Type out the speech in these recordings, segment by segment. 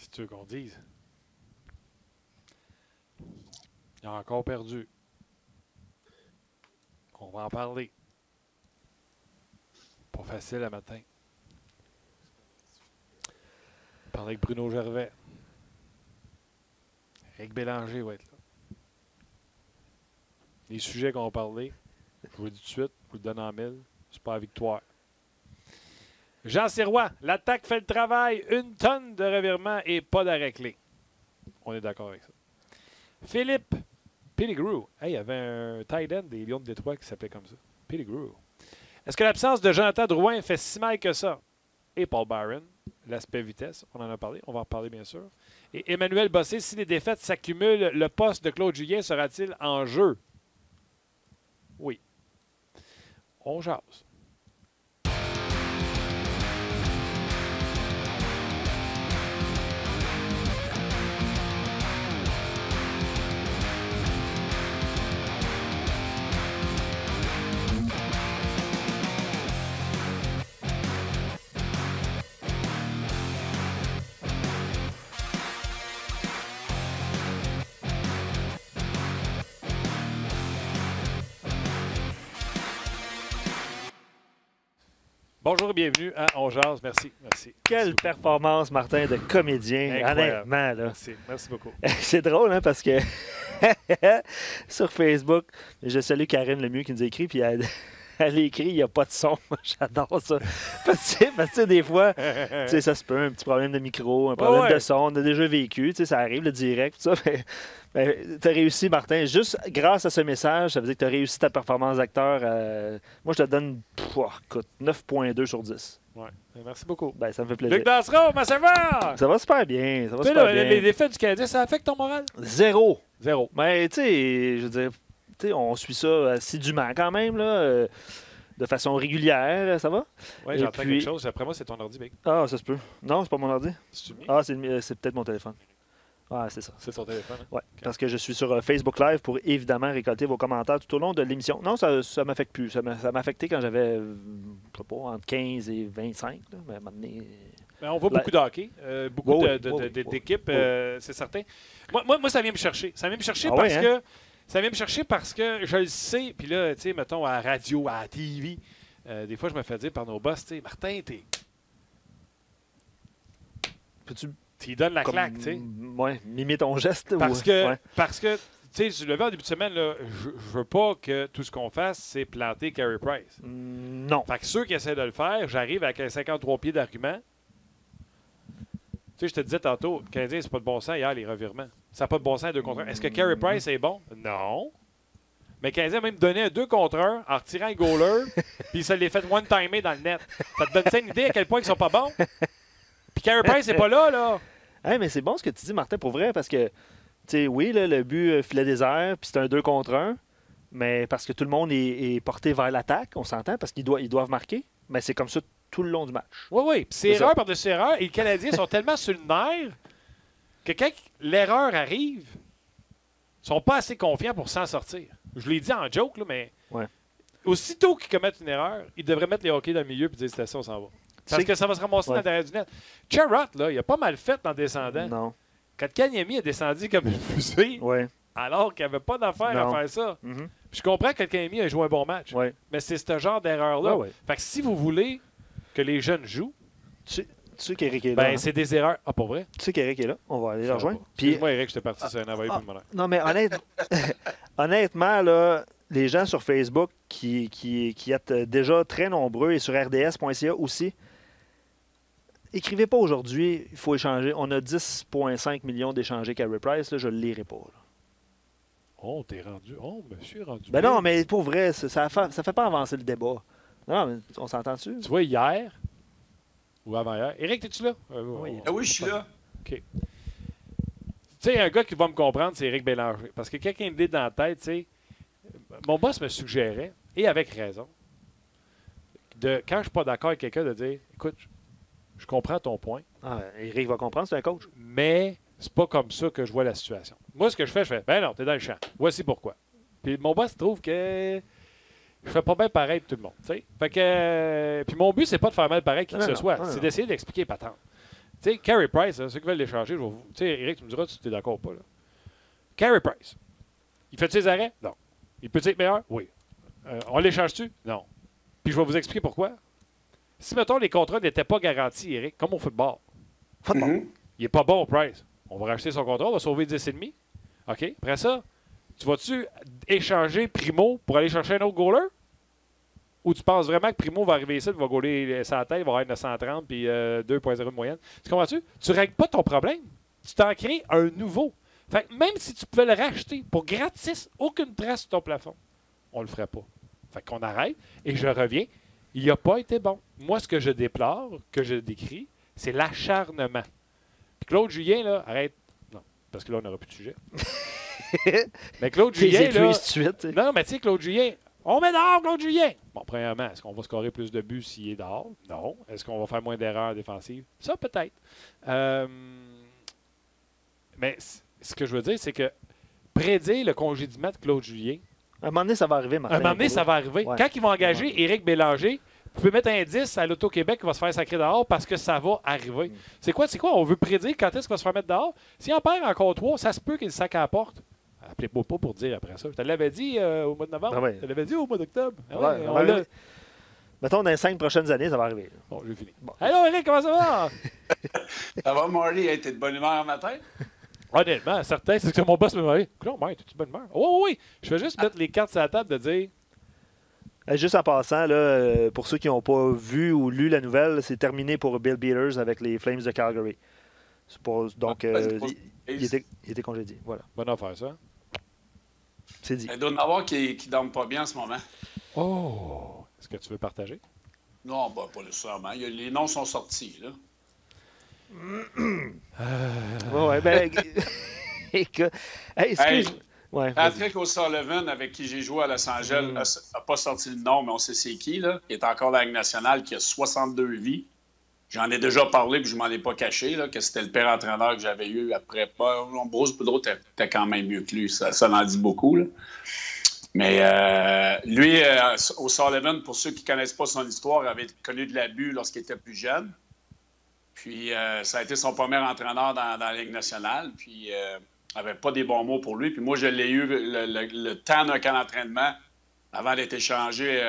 Si tu veux qu'on dise. Il a encore perdu. On va en parler. Pas facile le matin. Parler avec Bruno Gervais. Eric Bélanger va être là. Les sujets qu'on va parler, je vous le dis tout de suite, je vous le donne en mille, c'est pas la victoire. Jean Sirois, l'attaque fait le travail, 1 tonne de revirement et pas d'arrêt clé. On est d'accord avec ça. Philippe Pettigrew. Hey, il y avait un tight end des Lions de Détroit qui s'appelait comme ça. Pettigrew. Est-ce que l'absence de Jonathan Drouin fait si mal que ça? Et Paul Byron, l'aspect vitesse, on en a parlé, on va en reparler bien sûr. Et Emmanuel Bossé, si les défaites s'accumulent, le poste de Claude Julien sera-t-il en jeu? Oui. On jase. Bonjour et bienvenue à On Jase. Merci. Quelle Merci performance, Martin, de comédien. Incroyable. Honnêtement, là. Merci beaucoup. C'est drôle, hein, parce que sur Facebook, je salue Karine Lemieux qui nous a écrit, puis elle écrit, il n'y a pas de son. J'adore ça. Parce que des fois, tu sais, ça se peut, un petit problème de micro, un problème de son, on a déjà vécu, tu sais, ça arrive, le direct, tout ça. Mais tu as réussi, Martin. Juste grâce à ce message, ça veut dire que tu as réussi ta performance d'acteur. Moi, je te donne 9,2 sur 10. Ouais. Merci beaucoup. Ben, ça me fait plaisir. Luc Dansereau, comment ça va? Ça va super bien. Ça va Tu sais, super là, bien. les défaites du Canadien, ça affecte ton moral? Zéro. Mais tu sais, je veux dire, on suit ça assidûment quand même, là, de façon régulière. Ça va? Oui, j'entends quelque chose. Après moi, c'est ton ordi, mec. Ah, ça se peut. Non, c'est pas mon ordi. C'est-tu Ah, c'est peut-être mon téléphone. Ah, c'est ça. C'est ton téléphone. Hein? Oui, parce que je suis sur Facebook Live pour évidemment récolter vos commentaires tout au long de l'émission. Non, ça ne m'affecte plus. Ça m'a affecté quand j'avais, je sais pas, entre 15 et 25. Là, mais à un moment donné, on voit beaucoup de hockey, beaucoup d'équipes, oui. c'est certain. Moi, ça vient me chercher. Ça vient me chercher Ça vient me chercher parce que je le sais. Puis là, tu sais, mettons, à la radio, à la TV, des fois, je me fais dire par nos boss, tu sais, Martin, peux-tu tu donnes la claque, tu sais. Oui, mimer ton geste. Parce que, tu sais, je le vois en début de semaine, là, je veux pas que tout ce qu'on fasse, c'est planter Carey Price. Non. Fait que ceux qui essaient de le faire, j'arrive avec un 53 pieds d'argument. Tu sais, je te disais tantôt, le Canadien, c'est pas de bon sens hier, les revirements. Ça n'a pas de bon sens à 2 contre 1. Est-ce que Carey Price est bon? Non. Mais le Canadien a même donné un 2 contre 1 en retirant un goaler, puis ça l'est fait one-timer dans le net. Ça te donne une idée à quel point ils sont pas bons? Puis Carey Price n'est pas là. Hey, mais c'est bon ce que tu dis, Martin, pour vrai, parce que, tu sais, oui, là, le but filet désert, puis c'est un 2 contre 1, mais parce que tout le monde est porté vers l'attaque, on s'entend, parce qu'ils doivent marquer, mais c'est comme ça tout le long du match. Oui. Puis c'est erreur par-dessus erreur, et les Canadiens sont tellement sur le nerf que quand l'erreur arrive, ils sont pas assez confiants pour s'en sortir. Je l'ai dit en joke, là, mais aussitôt qu'ils commettent une erreur, ils devraient mettre les hockey dans le milieu et dire c'est ça, on s'en va. Parce que ça va se ramasser dans l'intérieur du net. Charrot, là, il a pas mal fait en descendant. Non. Quand Kanyemi a descendu comme une fusée, alors qu'il n'y avait pas d'affaire à faire ça. Mm-hmm. Je comprends que Kanyemi a joué un bon match, mais c'est ce genre d'erreur-là. Fait que si vous voulez que les jeunes jouent, tu sais qu'Éric est là. Ben, c'est des erreurs. Ah, pas vrai? Tu sais qu'Éric est là. On va aller le rejoindre. Excuse-moi, Éric, j'étais parti sur un envoyé pour le moment. Non, mais honnêtement, là, les gens sur Facebook qui êtes déjà très nombreux et sur rds.ca aussi, écrivez pas aujourd'hui, il faut échanger. On a 10,5 millions d'échangés Carey Price, là, je ne le lirai pas. Là. Oh, t'es rendu. Oh, monsieur est rendu. Ben non, mais pour vrai, ça fait pas avancer le débat. Non, mais on s'entend-tu? Tu vois, hier ou avant-hier. Éric, es-tu là? Oui, je suis là. OK. Tu sais, un gars qui va me comprendre, c'est Éric Bélanger. Parce que quelqu'un de dans la tête, tu sais, mon boss me suggérait, et avec raison, quand je suis pas d'accord avec quelqu'un, de dire, écoute, je comprends ton point. Ah, Éric va comprendre, c'est un coach. Mais c'est pas comme ça que je vois la situation. Moi, ce que je fais, ben non, t'es dans le champ. Voici pourquoi. Puis mon boss trouve que je fais pas bien pareil pour tout le monde. T'sais. Fait que. Puis mon but, c'est pas de faire mal pareil qui que ce soit. C'est d'essayer d'expliquer patente. Tu sais, Carey Price, là, ceux qui veulent l'échanger, tu sais, Eric, tu me diras si tu es d'accord ou pas. Là. Carey Price, il fait ses arrêts? Non. Il peut être meilleur? Oui. On l'échange-tu? Non. Puis je vais vous expliquer pourquoi. Si, mettons, les contrats n'étaient pas garantis, Eric, comme au football, il n'est pas bon au Price. On va racheter son contrat, on va sauver 10,5. OK? Après ça, tu vas-tu échanger Primo pour aller chercher un autre goaler? Ou tu penses vraiment que Primo va arriver ici, il va goaler sa tête, il va avoir 930 puis 2,0 de moyenne? Tu comprends-tu? Tu ne règles pas ton problème. Tu t'en crées un nouveau. Fait que même si tu pouvais le racheter pour gratis, aucune trace sur ton plafond, on le ferait pas. Fait qu'on arrête et je reviens. Il n'a pas été bon. Moi, ce que je déplore, que je décris, c'est l'acharnement. Puis Claude Julien, là, arrête. Non, parce que là, on n'aura plus de sujet. Mais Claude Julien, là... Suite, non, mais tu sais, Claude Julien, on met dehors Claude Julien. Bon, premièrement, est-ce qu'on va scorer plus de buts s'il est dehors? Non. Est-ce qu'on va faire moins d'erreurs défensives? Ça, peut-être. Mais ce que je veux dire, c'est que prédire le congédiement de Claude Julien, à un moment donné, ça va arriver, Martin. À un moment donné, ça va arriver. Ouais. Quand ils vont engager Éric Bélanger, vous pouvez mettre un 10 à l'Auto-Québec qui va se faire sacrer dehors parce que ça va arriver. C'est quoi? On veut prédire quand est-ce qu'il va se faire mettre dehors. Si on perd encore 3, ça se peut qu'il sac à la porte. Appelez-moi pas pour dire après ça. Je te l'avais dit au mois de novembre. Je te l'avais dit au mois d'octobre. Mettons, dans les 5 prochaines années, ça va arriver. Bon, j'ai fini. Bon. Allô, Éric, comment ça va? Ça va, Marty? T'es de bonne humeur matin? Honnêtement, certain, c'est que mon boss me dit non, Mike, t'es-tu de bonne humeur? Oui. Je vais juste mettre les cartes sur la table de dire. Juste en passant, là, pour ceux qui n'ont pas vu ou lu la nouvelle, c'est terminé pour Bill Beaters avec les Flames de Calgary. Donc, il était congédié. Voilà. Bonne affaire, ça. C'est dit. Il doit y en avoir qui ne dorment pas bien en ce moment. Oh! Est-ce que tu veux partager? Non, pas nécessairement. Les noms sont sortis, là. Ouais, ben. Écoute. Hey, excuse. Ouais, Patrick O'Sullivan, avec qui j'ai joué à Los Angeles, n'a pas sorti le nom, mais on sait c'est qui, là. Il est encore dans la Ligue nationale, qui a 62 vies. J'en ai déjà parlé, puis je m'en ai pas caché, là, que c'était le pire entraîneur que j'avais eu après. Bruce Boudreau était quand même mieux que lui. Ça en dit beaucoup, là. Mais lui, O'Sullivan, pour ceux qui ne connaissent pas son histoire, avait connu de l'abus lorsqu'il était plus jeune. Puis ça a été son premier entraîneur dans la Ligue nationale. Puis n'avait pas des bons mots pour lui. Puis moi, je l'ai eu le temps d'un camp d'entraînement avant d'être échangé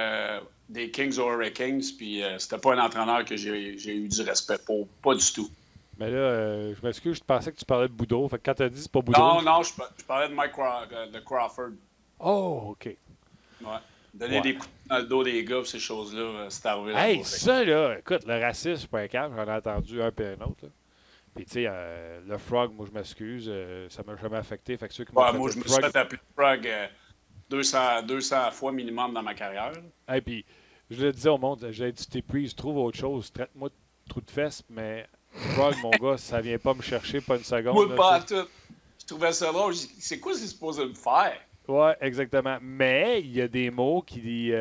des Kings aux Hurricanes. Puis c'était pas un entraîneur que j'ai eu du respect pour. Pas du tout. Mais là, je m'excuse, je pensais que tu parlais de Boudreau. Fait que quand tu as dit c'est pas Boudreau... Non, je parlais de Mike de Crawford. Oh, OK. Ouais. Donner des coups dans le dos des gars, ces choses-là, c'est arrivé. Hey, ça, là, écoute, le racisme, je suis pas un câble, j'en ai entendu un puis un autre. Là. Puis, tu sais, le Frog, moi, je m'excuse, ça m'a jamais affecté. Fait que ceux qui moi, je me suis fait appeler Frog 200 fois minimum dans ma carrière. Hey, puis, je le disais au monde, j'ai dit, t'épuises, trouve autre chose, traite-moi de trou de fesses, mais Frog, mon gars, ça vient pas me chercher, pas une seconde. Moi, pas tout. Je trouvais ça drôle. C'est quoi c'est supposé me faire? Oui, exactement. Mais il y a des mots qui,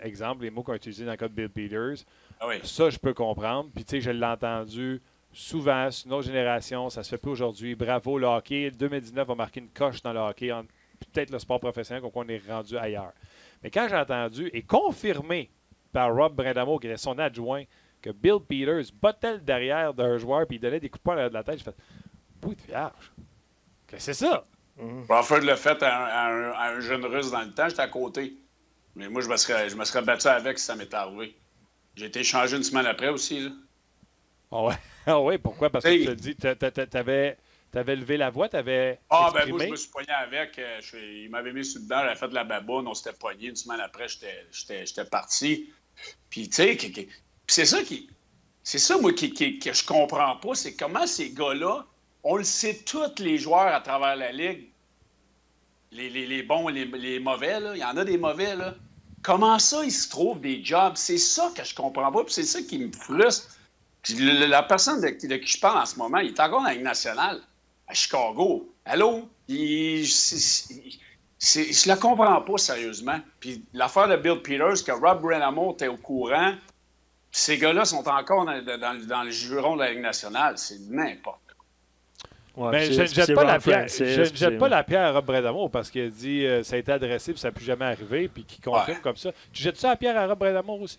exemple, les mots qu'on a utilisés dans le cas de Bill Peters, ça, je peux comprendre. Puis, tu sais, je l'ai entendu souvent, c'est une autre génération, ça se fait plus aujourd'hui. Bravo, le hockey. 2019 va marquer une coche dans le hockey, peut-être le sport professionnel, comme on est rendu ailleurs. Mais quand j'ai entendu et confirmé par Rob Brind'Amour, qui était son adjoint, que Bill Peters bottait le derrière d'un joueur puis il donnait des coups de poing à la tête, j'ai fait « Bout de vierge! Qu'est-ce que c'est ça? » Crawford l'a fait à un jeune Russe dans le temps, j'étais à côté. Mais moi, je me serais battu avec si ça m'était arrivé. J'ai été échangé une semaine après aussi. Là. Ah ouais, pourquoi? Parce que tu te dis, t'avais levé la voix, t'avais exprimé. Moi, je me suis pogné avec. Il m'avait mis sur le dent, j'avais fait de la baboune, on s'était pogné. Une semaine après, j'étais parti. Puis, tu sais, c'est ça, moi, que je comprends pas, c'est comment ces gars-là, on le sait tous les joueurs à travers la Ligue, les bons, les mauvais, là. Il y en a des mauvais, là. Comment ça, ils se trouvent des jobs? C'est ça que je comprends pas, puis c'est ça qui me frustre. La personne de qui je parle en ce moment, il est encore dans la Ligue nationale, à Chicago. Allô? Je la comprends pas, sérieusement. Puis l'affaire de Bill Peters, que Rob Brind'Amour était au courant, ces gars-là sont encore dans le juron de la Ligue nationale. C'est n'importe. Ouais, mais je ne jette pas la pierre à Rob Brind'Amour parce qu'il a dit ça a été adressé et ça n'a plus jamais arrivé puis qu'il confirme comme ça. Tu jettes ça la pierre à Rob Brind'Amour aussi?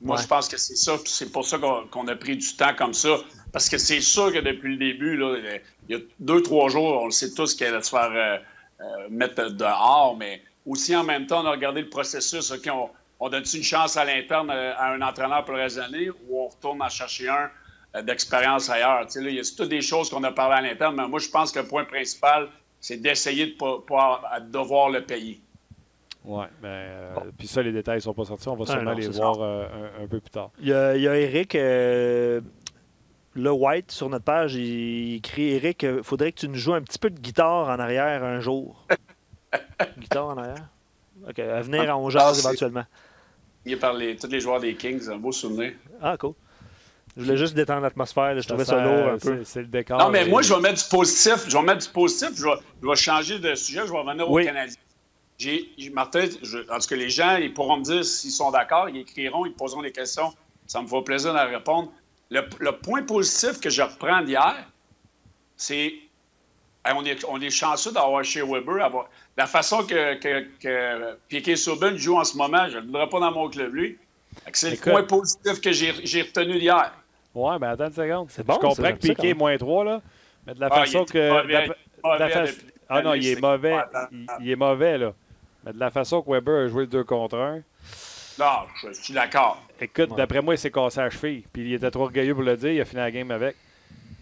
Moi, je pense que c'est ça. C'est pour ça qu'on a pris du temps comme ça. Parce que c'est sûr que depuis le début, là, il y a 2-3 jours, on le sait tous qu'elle allait se faire mettre dehors, mais aussi en même temps, on a regardé le processus. OK, on donne une chance à l'interne à un entraîneur pour le reste de l'année ou on retourne en chercher un d'expérience ailleurs? Tu sais, là, il y a toutes des choses qu'on a parlé à l'interne, mais moi, je pense que le point principal, c'est d'essayer de ne pas devoir le payer. Oui, mais puis ça, les détails ne sont pas sortis. On va sûrement les voir un peu plus tard. Il y a Eric, le White, sur notre page, il écrit « Eric, il faudrait que tu nous joues un petit peu de guitare en arrière un jour. » Guitare en arrière? OK, à venir en jazz éventuellement. Il a parlé tous les joueurs des Kings, un beau souvenir. Ah, cool. Je voulais juste détendre l'atmosphère. Je trouvais ça lourd un peu. C'est le décor. Non, mais moi, je vais mettre du positif. Je vais changer de sujet. Je vais revenir aux Canadiens. Martin, en tout cas, les gens, ils pourront me dire s'ils sont d'accord. Ils écriront, ils poseront des questions. Ça me fera plaisir de répondre. Le point positif que je reprends d'hier, c'est on est chanceux d'avoir chez Weber. La façon que Piquet Subban joue en ce moment, je ne le voudrais pas dans mon club, lui. C'est le point positif que j'ai retenu d'hier. Oui, mais attends une seconde. C'est bon, je comprends que Piquet est moins 3, là, mais de la façon que... Ah non, il est mauvais. Il est mauvais, là. Mais de la façon que Weber a joué le 2 contre 1... Non, je suis d'accord. Écoute, d'après moi, il s'est cassé la cheville. Puis il était trop orgueilleux pour le dire. Il a fini la game avec.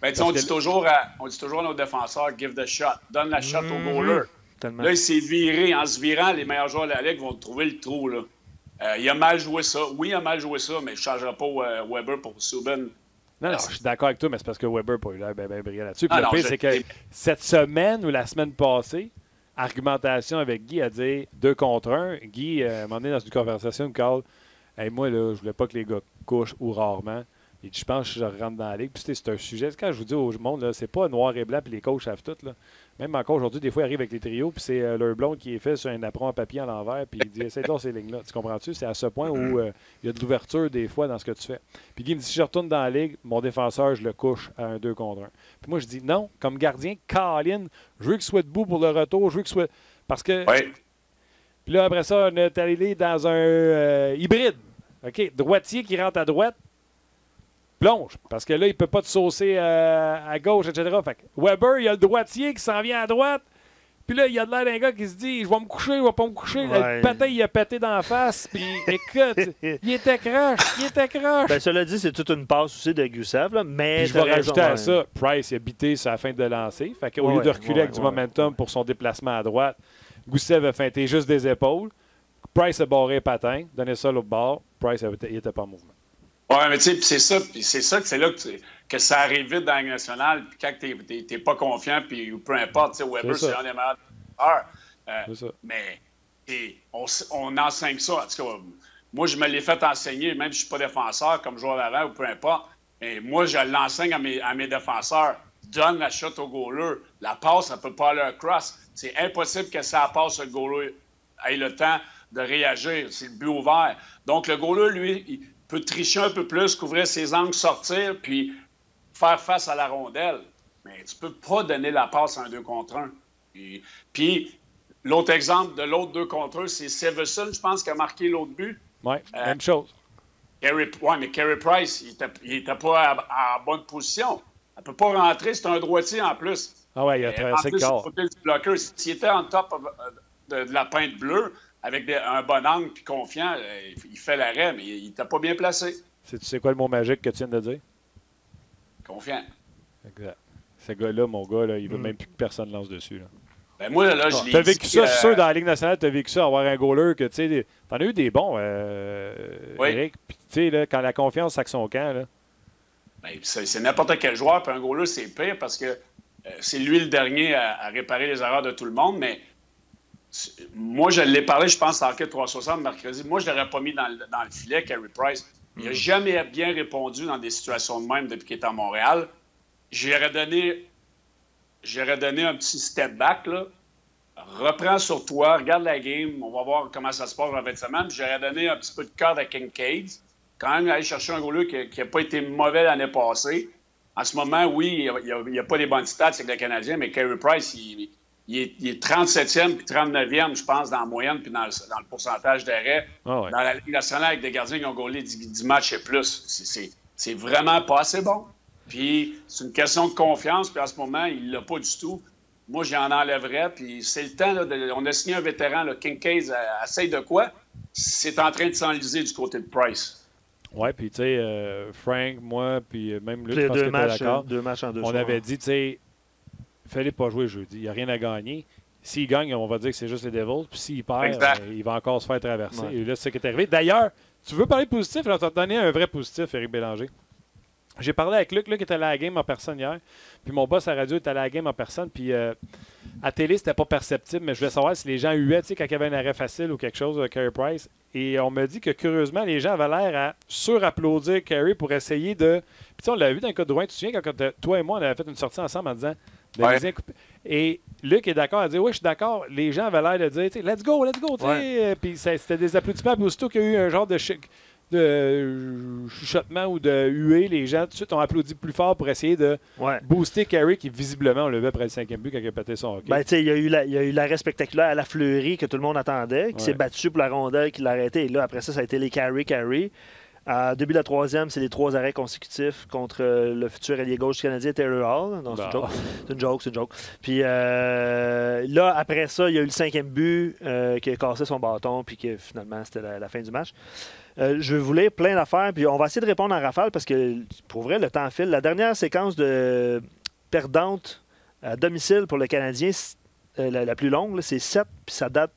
Ben, on dit toujours à nos défenseurs, give the shot. Donne la shot au goaler. Tellement. Là, il s'est viré. En se virant, les meilleurs joueurs de la Ligue vont trouver le trou, là. Il a mal joué ça. Oui, il a mal joué ça, mais je ne changerai pas Weber pour Subban. Non, je suis d'accord avec toi, mais c'est parce que Weber n'a pas eu l'air bien brillant là-dessus. Puis le pire, c'est que cette semaine ou la semaine passée, argumentation avec Guy a dit 2 contre 1. Guy m'a emmené dans une conversation, il me parle. Hey, moi, là, je voulais pas que les gars couchent ou rarement. Et je pense que je rentre dans la ligue. Puis c'est un sujet. Quand je vous dis au monde, là, c'est pas noir et blanc puis les coachs savent tout. Là. Même encore aujourd'hui, des fois, ils arrivent avec les trios, puis c'est leur blonde qui est fait sur un apron en papier en l'envers, puis il dit essaye donc ces lignes-là. Tu comprends-tu? C'est à ce point où il y a de l'ouverture des fois dans ce que tu fais. Puis Guy me dit si je retourne dans la ligue, mon défenseur, je le couche à un 2 contre 1. Puis moi, je dis non, comme gardien, Colin, je veux qu'il soit debout pour le retour, je veux qu'il soit. Parce que. Oui. Puis là, après ça, on est allé dans un hybride. OK? Droitier qui rentre à droite. Plonge, parce que là, il ne peut pas te saucer à gauche, etc. Fait que Weber, il y a le droitier qui s'en vient à droite. Puis là, il y a de l'air d'un gars qui se dit je vais me coucher, je vais pas me coucher. Ouais. Le patin, il a pété dans la face. Puis écoute, il était croche. Ben, cela dit, c'est toute une passe aussi de Gusev, là, mais Puis je vais rajouter à ça, Price, il a bité sur la fin de lancer. Fait qu'au lieu de reculer avec du momentum pour son déplacement à droite, Gusev a feinté juste des épaules. Price a barré le patin, donné ça l'autre bord. Price, il était pas en mouvement. Oui, mais tu sais, c'est là que ça arrive vite dans la Ligue nationale. Puis quand tu n'es pas confiant, puis peu importe, tu sais, Weber, c'est un des meilleurs. Mais on enseigne ça. En tout cas, moi, je me l'ai fait enseigner, même si je ne suis pas défenseur, comme joueur d'avant ou peu importe. Mais moi, je l'enseigne à mes défenseurs. Donne la shot au goaler. La passe, ça ne peut pas aller un cross. C'est impossible que ça passe, le goaler ait le temps de réagir. C'est le but ouvert. Donc, le goaler, lui, il peut tricher un peu plus, couvrir ses angles, sortir, puis faire face à la rondelle. Mais tu peux pas donner la passe à un 2 contre 1. Puis l'autre exemple de l'autre 2 contre 1, c'est Severson, je pense, qui a marqué l'autre but. Oui, même chose. Mais Carey Price, il était pas à bonne position. Elle peut pas rentrer, c'est un droitier en plus. Ah ouais, il a traversé le corps. S'il était en top de la peinte bleue, avec un bon angle puis confiant, il fait l'arrêt, mais il n'était pas bien placé. Tu sais quoi le mot magique que tu viens de dire? Confiant. Exact. Ce gars-là, mon gars, là, il veut même plus que personne lance dessus. Là. Ben moi, là, je l'ai t'as vécu ça, je suis sûr, dans la Ligue nationale, tu as vécu ça, avoir un goaler que, tu sais, t'en as eu des bons, oui. Eric. Puis, tu sais, quand la confiance sac son camp, là. Ben, c'est n'importe quel joueur, puis un goaler, c'est pire parce que c'est lui le dernier à réparer les erreurs de tout le monde, mais moi, je l'ai parlé, je pense, à Hockey 360 mercredi. Moi, je ne l'aurais pas mis dans le filet, Carey Price. Il n'a jamais bien répondu dans des situations de même depuis qu'il est à Montréal. J'aurais donné un petit step back, là. Reprends sur toi, regarde la game, on va voir comment ça se passe en fin de semaine. J'aurais donné un petit peu de cœur à Kincaid. Quand même, aller chercher un goaler qui n'a pas été mauvais l'année passée. En ce moment, oui, il n'y a pas des bonnes stats avec le Canadien, mais Carey Price, il est 37e puis 39e, je pense, dans la moyenne puis dans le pourcentage d'arrêt. Ah ouais. Dans la Ligue nationale, avec des gardiens qui ont gaulé 10 matchs et plus. C'est vraiment pas assez bon. Puis c'est une question de confiance, puis en ce moment, il l'a pas du tout. Moi, j'en enlèverais, puis c'est le temps. Là, on a signé un vétéran, là, Kincaid, essaye de quoi? C'est en train de s'enliser du côté de Price. Oui, puis tu sais, Frank, moi, puis même Luc, Les je pense que d'accord. 2 matchs en 2 On soirs. avait dit, tu sais, fallait pas jouer jeudi. Il n'y a rien à gagner. S'il gagne, on va dire que c'est juste les Devils. Puis s'il perd, il va encore se faire traverser. Ouais. Et là, c'est ce qui est arrivé. D'ailleurs, tu veux parler positif? Alors, tu as donné un vrai positif, Éric Bélanger. J'ai parlé avec Luc. Luc était allé à la game en personne hier. Puis mon boss à la radio était allé à la game en personne. Puis à télé, c'était pas perceptible. Mais je voulais savoir si les gens huaient, tu sais, quand il y avait un arrêt facile ou quelque chose, Carey Price. Et on me dit que curieusement, les gens avaient l'air à surapplaudir Carey pour essayer de. Puis tu sais, on l'a vu dans le cas de Drouin. Tu te souviens quand toi et moi, on avait fait une sortie ensemble en disant. Ouais. Et Luc est d'accord à dire oui, je suis d'accord. Les gens avaient l'air de dire let's go, let's go. Ouais. Puis c'était des applaudissements. Puis aussitôt qu'il y a eu un genre de chuchotement ou de huée, les gens tout de suite ont applaudi plus fort pour essayer de booster Carey qui visiblement on levait après le 5e but quand il a pété son hockey. Ben, il y a eu l'arrêt spectaculaire à la Fleury que tout le monde attendait, qui s'est battu pour la rondelle, qui l'a arrêté. Et là, après ça a été les Carey. Début de la 3e, c'est les 3 arrêts consécutifs contre le futur allié gauche canadien Taylor Hall. Non, c'est une joke. C'est une joke. Puis là, après ça, il y a eu le 5e but qui a cassé son bâton, puis que finalement, c'était la fin du match. Je vais vous lire plein d'affaires, puis on va essayer de répondre en rafale parce que, pour vrai, le temps file. La dernière séquence de perdante à domicile pour le Canadien, la plus longue, c'est 7, puis ça date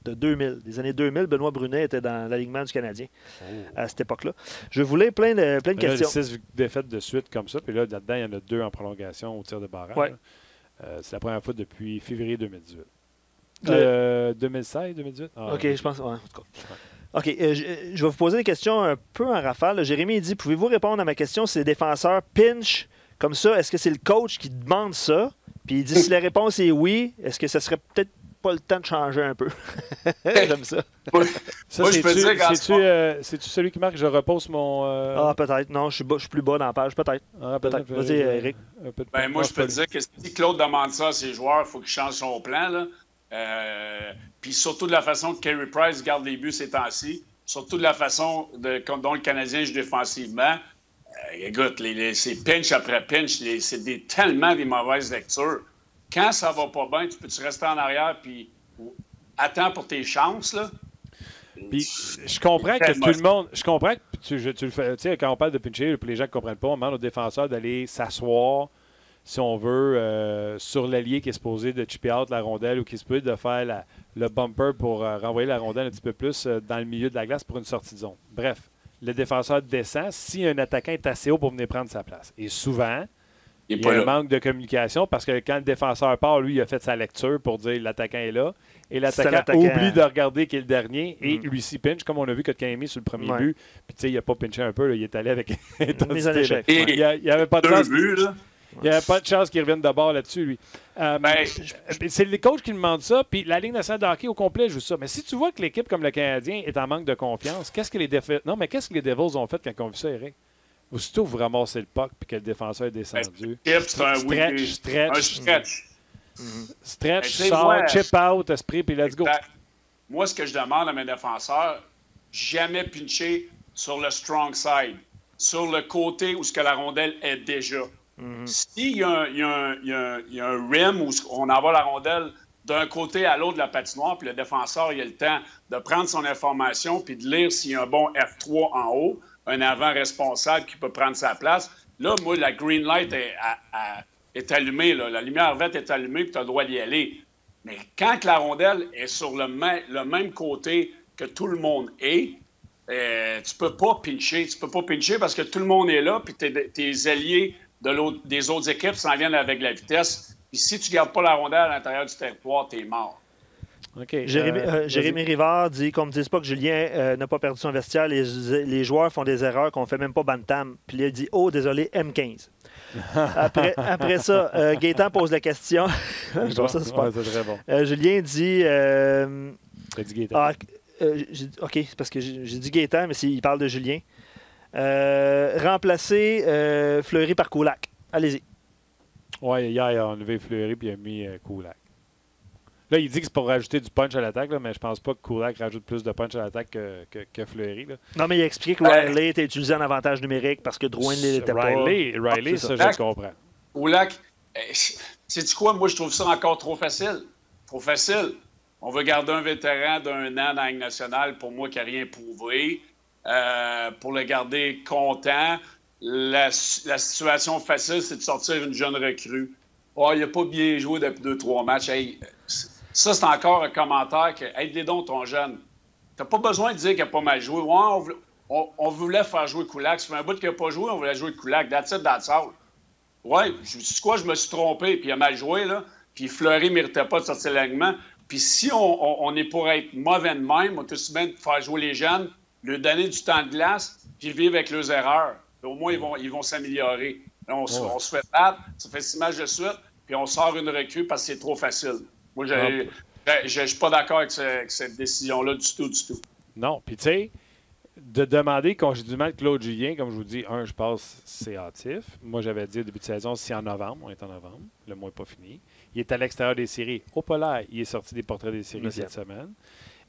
de 2000. Des années 2000, Benoît Brunet était dans l'alignement du Canadien à cette époque-là. Je voulais plein de questions. 6 défaites de suite comme ça, puis là, là-dedans, il y en a 2 en prolongation au tir de barrage. Ouais. C'est la première fois depuis février 2018. 2016, 2018? Ah, OK, je pense. Ouais, en tout cas. OK, je vais vous poser des questions un peu en rafale. Jérémy dit, pouvez-vous répondre à ma question si les défenseurs pinch comme ça? Est-ce que c'est le coach qui demande ça? Puis il dit, si la réponse est oui, est-ce que ce serait peut-être pas le temps de changer un peu? J'aime ça. Ça, moi, je peux dire c'est-tu celui qui marque je repose mon... Ah, peut-être. Non, je suis plus bas dans la page. Peut-être. Peut-être. Vas-y, Eric. Moi, je peux te dire que si Claude demande ça à ses joueurs, il faut qu'il change son plan. Là. Puis surtout de la façon que Carey Price garde les buts ces temps-ci, surtout de la façon dont le Canadien joue défensivement. Écoute, c'est pinch après pinch, c'est tellement des mauvaises lectures. Quand ça va pas bien, tu peux-tu rester en arrière puis attends pour tes chances, là? Puis je comprends que tout le monde. Je comprends que tu le fais. Tu sais, quand on parle de pincher, pour les gens qui ne comprennent pas, on demande aux défenseurs d'aller s'asseoir, si on veut, sur l'allié qui est supposé de chipper out la rondelle ou qui est supposé de faire le bumper pour renvoyer la rondelle un petit peu plus dans le milieu de la glace pour une sortie de zone. Bref, le défenseur descend si un attaquant est assez haut pour venir prendre sa place. Et souvent, il y a un manque de communication parce que quand le défenseur part, lui, il a fait sa lecture pour dire l'attaquant est là. Et l'attaquant oublie de regarder qui est le dernier et lui s'y pinch, comme on a vu Kotkaniemi sur le premier but. Puis tu sais, il n'a pas pinché un peu, là, il est allé avec intensité. Il n'y avait pas de chance. Il n'y avait pas de chance qu'il revienne de bord là-dessus, lui. C'est les coachs qui demandent ça, puis la Ligue nationale de hockey au complet joue ça. Mais si tu vois que l'équipe comme le Canadien est en manque de confiance, qu'est-ce que les Devils ont fait quand ils ont vu ça, Eric? Aussitôt, vous ramassez le puck puis que le défenseur est descendu. Stretch, sort, chip out, esprit, puis let's go. Moi, ce que je demande à mes défenseurs, jamais pincher sur le strong side, sur le côté où ce que la rondelle est déjà. S'il y a un rim où on envoie la rondelle d'un côté à l'autre de la patinoire, puis le défenseur il a le temps de prendre son information puis de lire s'il y a un bon F3 en haut, un avant responsable qui peut prendre sa place. Là, moi, la green light est allumée. Là. La lumière verte est allumée puis tu as le droit d'y aller. Mais quand la rondelle est sur le même côté que tout le monde est, tu peux pas pincher. Tu peux pas pincher parce que tout le monde est là puis tes alliés des autres équipes s'en viennent avec la vitesse. Puis si tu ne gardes pas la rondelle à l'intérieur du territoire, tu es mort. Okay, Jérémy Rivard dit qu'on ne me dise pas que Julien n'a pas perdu son vestiaire. Les joueurs font des erreurs qu'on ne fait même pas bantam. Puis il a dit « Oh, désolé, M15 ». Après ça, Gaétan pose la question. Je trouve ça super. C'est très bon. Julien dit... T'as dit Gaétan. OK, c'est parce que j'ai dit Gaétan, mais il parle de Julien. Remplacer Fleury par Kulak. Allez-y. Oui, hier, il a enlevé Fleury puis il a mis Kulak. Là, il dit que c'est pour rajouter du punch à l'attaque, là, mais je pense pas que Kulak rajoute plus de punch à l'attaque que Fleury. Là. Non, mais il explique que Riley était utilisé en avantage numérique parce que Drouin ne l'était pas. Riley, ça, je le comprends. Kulak, sais-tu quoi? Moi, je trouve ça encore trop facile. Trop facile. On veut garder un vétéran d'1 an dans la Ligue nationale, pour moi, qui n'a rien prouvé, pour le garder content. La situation facile, c'est de sortir une jeune recrue. Oh, il n'a pas bien joué depuis 2-3 matchs. Hey, ça, c'est encore un commentaire que aide-les donc ton jeune. Tu n'as pas besoin de dire qu'il n'a pas mal joué. Ouais, on voulait faire jouer Kulak. Ça fait un bout qu'il n'a pas joué, on voulait jouer Kulak. That's it, that's all. Ouais, je me suis trompé, puis il a mal joué, là. Puis Fleury ne méritait pas de sortir l'alignement. Puis si on est pour être mauvais de même, on est aussi bien de faire jouer les jeunes, leur donner du temps de glace, puis vivre avec leurs erreurs. Au moins, ils vont s'améliorer. On se fait battre, ça fait 6 matchs de suite, puis on sort une recrue parce que c'est trop facile. Moi, je suis pas d'accord avec cette décision-là du tout. Non, puis tu sais, de demander congédiement de Claude Julien, comme je vous dis, je pense c'est hâtif. Moi, j'avais dit au début de saison, c'est en novembre. On est en novembre. Le mois n'est pas fini. Il est à l'extérieur des séries. Au polaire, il est sorti des portraits des séries cette semaine.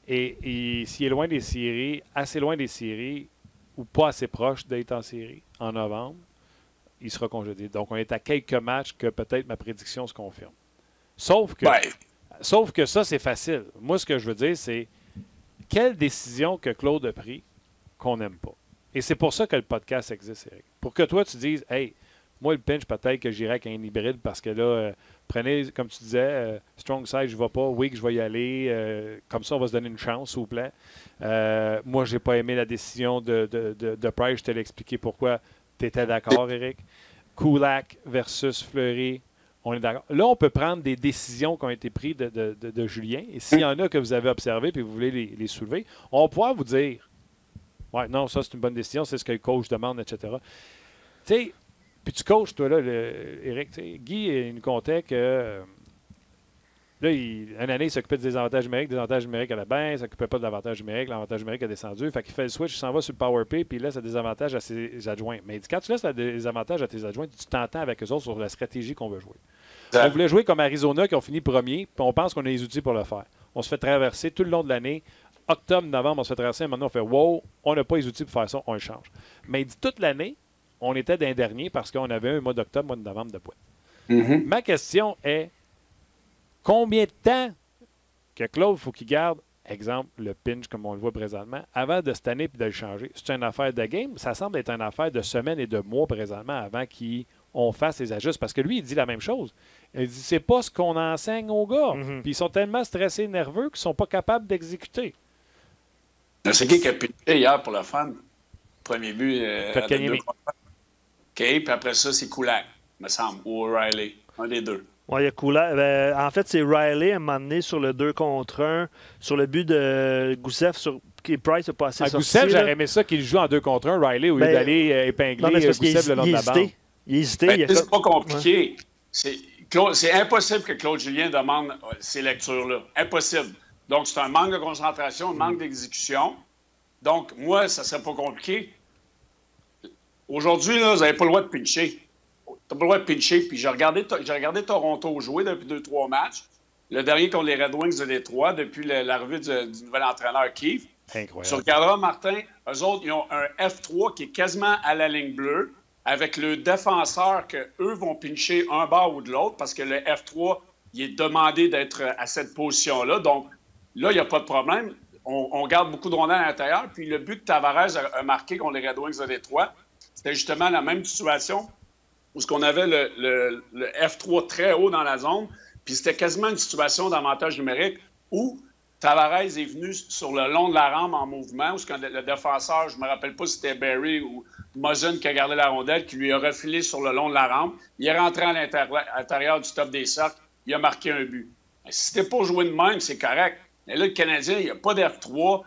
Et s'il est loin des séries, assez loin des séries, ou pas assez proche d'être en série, en novembre, il sera congédié. Donc, on est à quelques matchs que peut-être ma prédiction se confirme. Sauf que ça, c'est facile. Moi, ce que je veux dire, c'est quelle décision que Claude a prise qu'on n'aime pas. Et c'est pour ça que le podcast existe, Éric. Pour que toi, tu dises, hey, moi, le pinch, peut-être que j'irai avec un hybride parce que là, prenez, comme tu disais, strong side, je ne vais pas. Weak, je vais y aller. Comme ça, on va se donner une chance, s'il vous plaît. Moi, je n'ai pas aimé la décision de Price. Je te l'ai expliqué pourquoi. Tu étais d'accord, Éric. Kulak versus Fleury. On est d'accord. Là, on peut prendre des décisions qui ont été prises de Julien. Et s'il y en a que vous avez observées et que vous voulez les soulever, on va pouvoir vous dire ouais, non, ça, c'est une bonne décision. C'est ce que le coach demande, etc. Tu sais, puis tu coaches, toi, là, Éric. Guy, il nous contait que là, une année, il s'occupait des avantages numériques. Des avantages numériques allaient bien. Il ne s'occupait pas de l'avantage numérique. L'avantage numérique a descendu. Fait qu'il fait le switch, il s'en va sur le power play, puis il laisse des avantages à ses adjoints. Mais il dit, quand tu laisses des avantages à tes adjoints, tu t'entends avec eux autres sur la stratégie qu'on veut jouer. On voulait jouer comme Arizona, qui ont fini premier, puis on pense qu'on a les outils pour le faire. On se fait traverser tout le long de l'année. Octobre, novembre, on se fait traverser. Maintenant, on fait wow, on n'a pas les outils pour faire ça, on le change. Mais il dit toute l'année, on était d'un dernier parce qu'on avait un mois d'octobre, mois de novembre de points. Mm-hmm. Ma question est combien de temps que Claude faut qu'il garde, exemple, le pinch comme on le voit présentement, avant de cette année et de le changer? C'est une affaire de game? Ça semble être une affaire de semaines et de mois présentement avant qu'on fasse les ajustes. Parce que lui, il dit la même chose. Il dit c'est pas ce qu'on enseigne aux gars. Mm-hmm. Puis ils sont tellement stressés et nerveux qu'ils sont pas capables d'exécuter. C'est qui a pitché hier pour le fun? Premier but. OK, puis après ça, c'est Kulak, me semble, ou O'Reilly. Un des deux. Oui, il y a Kulak. En fait, c'est Riley à un moment donné sur le 2 contre 1, sur le but de Goussef, qui Price a passé sorti. Goussef, j'aurais aimé ça qu'il joue en 2 contre 1, Riley, au lieu d'aller épingler Goussef le long de la bande. Il hésitait. C'est pas compliqué. Ouais. C'est impossible que Claude Julien demande ces lectures-là. Impossible. Donc, c'est un manque de concentration, un manque d'exécution. Donc, moi, ça serait pas compliqué. Aujourd'hui, là, vous n'avez pas le droit de pincher. Tu n'as pas le droit de pincher. Puis j'ai regardé Toronto jouer depuis 2-3 matchs. Le dernier contre les Red Wings de Détroit, depuis l'arrivée du nouvel entraîneur Keefe. Incroyable. Tu regarderas, Martin, eux autres, ils ont un F3 qui est quasiment à la ligne bleue, avec le défenseur qu'eux vont pincher un bord ou de l'autre, parce que le F3, il est demandé d'être à cette position-là. Donc, là, il n'y a pas de problème. On garde beaucoup de rondelles à l'intérieur. Puis le but que Tavares a marqué contre les Red Wings de Détroit, c'était justement la même situation où on avait le F3 très haut dans la zone. Puis c'était quasiment une situation d'avantage numérique où Tavares est venu sur le long de la rampe en mouvement, où le défenseur, je ne me rappelle pas si c'était Barry ou Muzzin qui a gardé la rondelle, qui lui a refilé sur le long de la rampe. Il est rentré à l'intérieur du top des cercles. Il a marqué un but. Mais si c'était pas joué de même, c'est correct. Mais là, le Canadien, il n'y a pas d'F3.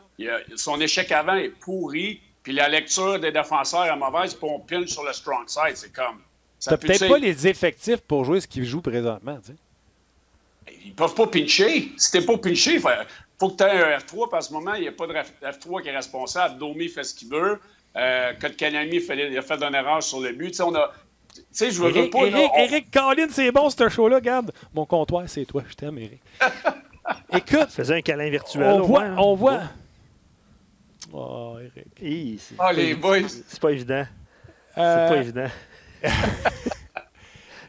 Son échec avant est pourri. Puis la lecture des défenseurs est mauvaise. Puis on pinche sur le strong side. C'est comme... T'as peut-être pas les effectifs pour jouer ce qu'ils jouent présentement. Tu sais. Ils peuvent pas pincher. Si t'es pas pinché, il faut que tu aies un F3. Puis à ce moment, il n'y a pas de F3 qui est responsable. Domi fait ce qu'il veut. Kotkaniemi il a fait une erreur sur le but. Tu sais, on a... Tu sais, je veux pas... Éric Collin, c'est bon, ce show-là. Regarde, mon comptoir, c'est toi. Je t'aime, Éric. Écoute, Faisais un câlin virtuel. on au voit, moins, hein. on voit. Oh, Eric. C'est Ah, les boys! c'est pas évident. C'est Euh, pas évident.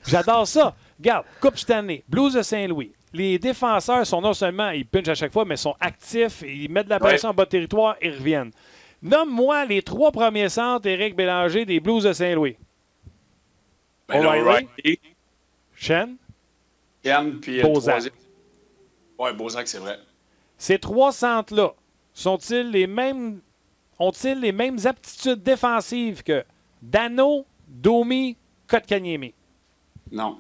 J'adore ça. Regarde, Coupe Stanley, Blues de Saint-Louis. Les défenseurs sont non seulement, ils pinchent à chaque fois, mais sont actifs, ils mettent de la pression en bas de territoire et reviennent. Nomme-moi les 3 premiers centres, Éric Bélanger, des Blues de Saint-Louis. Ben, O'Reilly, Shen, Ken, puis Bozak. Oui, Bozak, c'est vrai. Ces 3 centres-là, ont-ils les mêmes aptitudes défensives que Dano, Domi, Kotkaniemi? Non.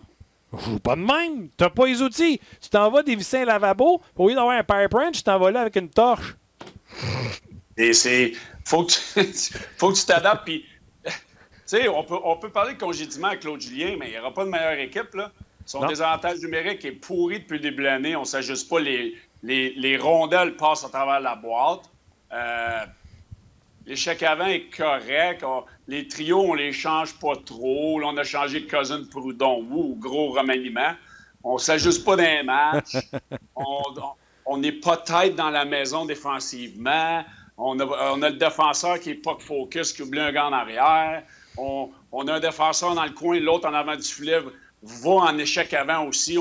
Joue pas de même. T'as pas les outils. Tu t'en vas dévisser un lavabo, au lieu d'avoir un pipe wrench, tu t'en vas là avec une torche. Et c'est. Faut que tu t'adaptes. Puis, tu sais, on peut parler de congédiement à Claude Julien, mais il n'y aura pas de meilleure équipe, là. Son désavantage numérique est pourri depuis le début de l'année. On ne s'ajuste pas. Les rondelles passent à travers la boîte. L'échec avant est correct. Les trios, on les change pas trop. Là, on a changé Cousin pour Udon, gros remaniement. On ne s'ajuste pas d'un match. On n'est pas tête dans la maison défensivement. On a le défenseur qui n'est pas focus, qui oublie un gars en arrière. On a un défenseur dans le coin, l'autre en avant du filet va en échec avant aussi.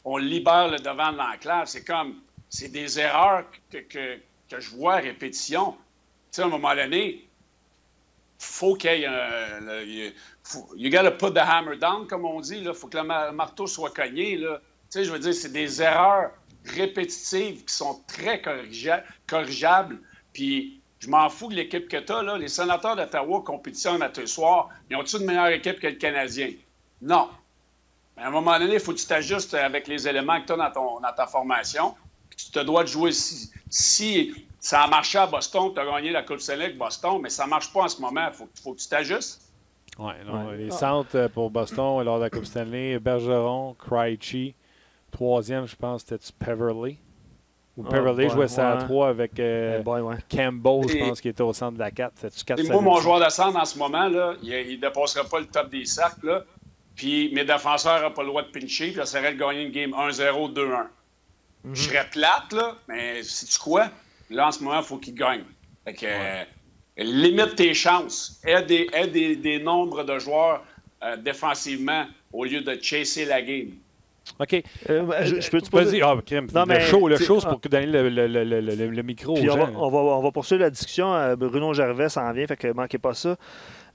On libère le devant de l'enclave. C'est des erreurs que je vois à répétition. Tu sais, à un moment donné, faut qu'il y ait you gotta put the hammer down, comme on dit. Il faut que le marteau soit cogné. Là. Tu sais, je veux dire, c'est des erreurs répétitives qui sont très corrigeables. Puis, je m'en fous de l'équipe que tu as. Là. Les Sénateurs d'Ottawa compétitionnent à ce soir. Ils ont-ils une meilleure équipe que le Canadien? Non. Mais à un moment donné, il faut que tu t'ajustes avec les éléments que tu as dans ta formation. Puis tu te dois de jouer. Si ça a marché à Boston, tu as gagné la Coupe Stanley avec Boston, mais ça ne marche pas en ce moment. Il faut que tu t'ajustes. Oui, les centres pour Boston lors de la Coupe Stanley, Bergeron, Krejci. 3e, je pense, c'était Peverley. Ou Peverley jouait ça à 3 avec Campbell, je pense, qui était au centre de la 4. Moi, mon joueur de centre en ce moment, là, il ne dépassera pas le top des cercles. Là. Puis mes défenseurs n'ont pas le droit de pincher. Puis ça serait de gagner une game 1-0, 2-1. Je serais plate, là, mais sais-tu quoi? Là, en ce moment, il faut qu'il gagne. Fait que, limite tes chances. Aide des nombres de joueurs défensivement au lieu de chasser la game. OK. Je peux te poser... le show, c'est pour donner le micro puis aux gens. On va poursuivre la discussion. Bruno Gervais s'en vient, fait que manquez pas ça.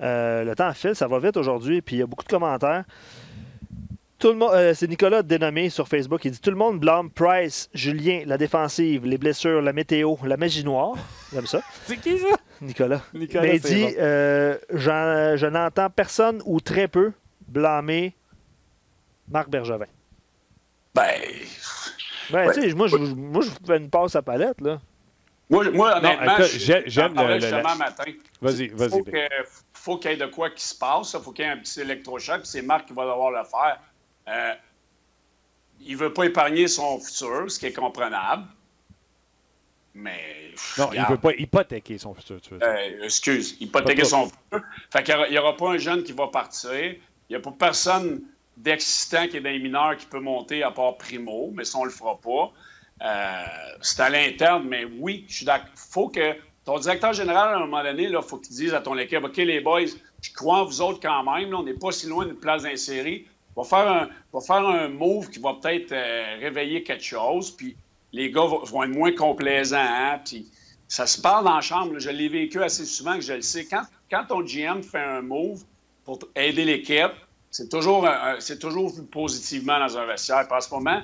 Le temps file, ça va vite aujourd'hui, puis il y a beaucoup de commentaires. Tout le monde, c'est Nicolas dénommé sur Facebook. Il dit tout le monde blâme Price, Julien, la défensive, les blessures, la météo, la magie noire. J'aime ça. C'est qui ça? Nicolas. Mais il dit je n'entends personne ou très peu blâmer Marc Bergevin. Tu sais, moi, je fais une passe à palette, là. Moi honnêtement, j'aime le matin. Vas-y. Faut qu'il y ait de quoi qui se passe. Il faut qu'il y ait un petit électrochoc. C'est Marc qui va devoir le faire. Il ne veut pas épargner son futur, ce qui est comprenable. Mais. Non, il ne veut pas hypothéquer son futur, tu veux. Hypothéquer son futur. Fait qu'il n'y aura pas un jeune qui va partir. Il n'y a pas personne d'excitant qui est dans les mineurs qui peut monter à part Primo, mais ça, on ne le fera pas. C'est à l'interne, mais oui, je suis d'accord. Faut que ton directeur général, à un moment donné, il faut qu'il dise à ton équipe, OK, les boys, je crois en vous autres quand même. Là, on n'est pas si loin d'une place d'insérie. Va faire un move qui va peut-être réveiller quelque chose. Puis les gars vont être moins complaisants. Hein? Puis ça se parle dans la chambre. Là, je l'ai vécu assez souvent que je le sais. Quand ton GM fait un move pour aider l'équipe, c'est toujours vu positivement dans un vestiaire. Puis en ce moment,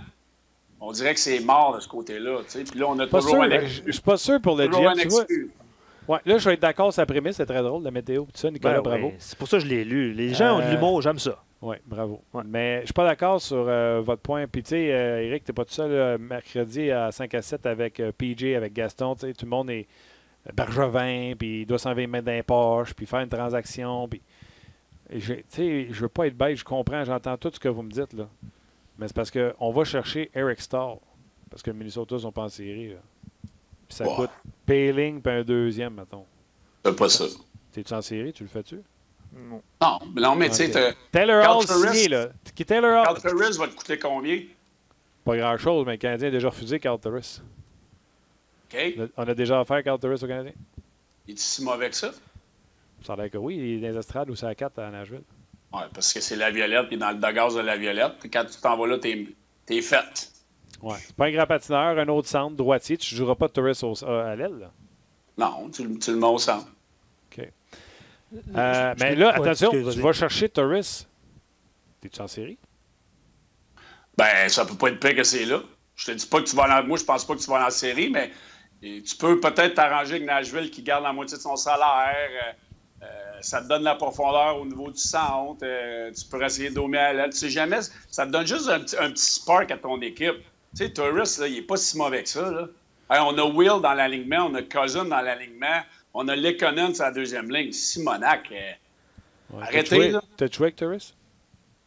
on dirait que c'est mort de ce côté-là. Puis là, on a pas toujours sûr, je suis pas sûr pour le GM. Tu vois. Ouais, là, je vais être d'accord sur la prémisse. C'est très drôle, la météo. Tout ça, Nicolas, bravo. Ouais. C'est pour ça que je l'ai lu. Les gens ont de l'humour, j'aime ça. Oui, bravo. Ouais. Mais je suis pas d'accord sur votre point. Puis, tu sais, Eric, tu n'es pas tout seul mercredi à 5 à 7 avec PJ, avec Gaston. Tout le monde est Bergevin, puis il doit s'enlever mettre dans les poches, puis faire une transaction. Puis, tu sais, je veux pas être bête, je comprends, j'entends tout ce que vous me dites, là. Mais c'est parce qu'on va chercher Eric Stahl, parce que le Minnesota ne sont pas en série. Là. Puis ça coûte Payling puis un deuxième, mettons. C'est pas ça. T'es-tu en série? Tu le fais-tu? Non, mais tu sais... Taylor Hall signé, là. Carl Ferris va te coûter combien? Pas grand-chose, mais le Canadien a déjà refusé Carl Turris. OK? On a déjà offert Carl Turris au Canadien. Il est si mauvais que ça? Ça a l'air que oui, il est dans les estrades ou c'est à 4 à Nashville. Oui, parce que c'est la Violette, puis dans le doghouse de la Violette. Puis quand tu t'en vas là, t'es faite. Ouais. C'est pas un grand patineur, un autre centre, droitier. Tu ne joueras pas Turris à l'aile, là. Non, tu le mets au centre. OK. Mais là, attention, tu vas-y. vas chercher Turris. T'es-tu en série? Ben, ça peut pas être pire que c'est là. Je te dis pas que tu vas aller moi, je pense pas que tu vas aller en série, mais tu peux peut-être t'arranger avec Nashville qui garde la moitié de son salaire. Ça te donne la profondeur au niveau du centre. Tu peux essayer de dominer à l'aile. Tu sais jamais, ça te donne juste un petit spark à ton équipe. Tu sais, Turris, là, il est pas si mauvais que ça. Là. Hey, on a Will dans l'alignement, on a Cousin dans l'alignement, on a Lekonen sur la deuxième ligne. Simonac, Ouais. arrêtez, là. T'as joué avec Turris?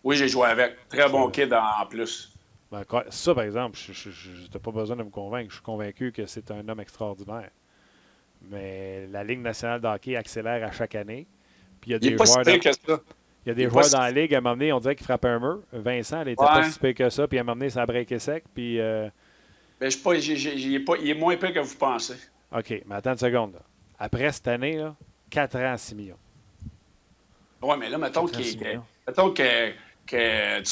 Oui, j'ai joué avec. Très bon kid en plus. Ben, ça, par exemple, je n'ai pas besoin de me convaincre. Je suis convaincu que c'est un homme extraordinaire. Mais la Ligue nationale de hockey accélère à chaque année. Puis il y a Il des n'est pas si joueurs, pire que ça. il y a des joueurs dans la Ligue, à un moment donné, on dirait qu'il frappait un mur. Vincent, il n'était pas si pire que ça. Puis à un moment donné, ça a breaké sec. Puis, Ben, je sais pas, il est moins pire que vous pensez. OK, mais attends une seconde. Là. Après cette année, là, 4 ans, 6 millions. Oui, mais là, mettons que tu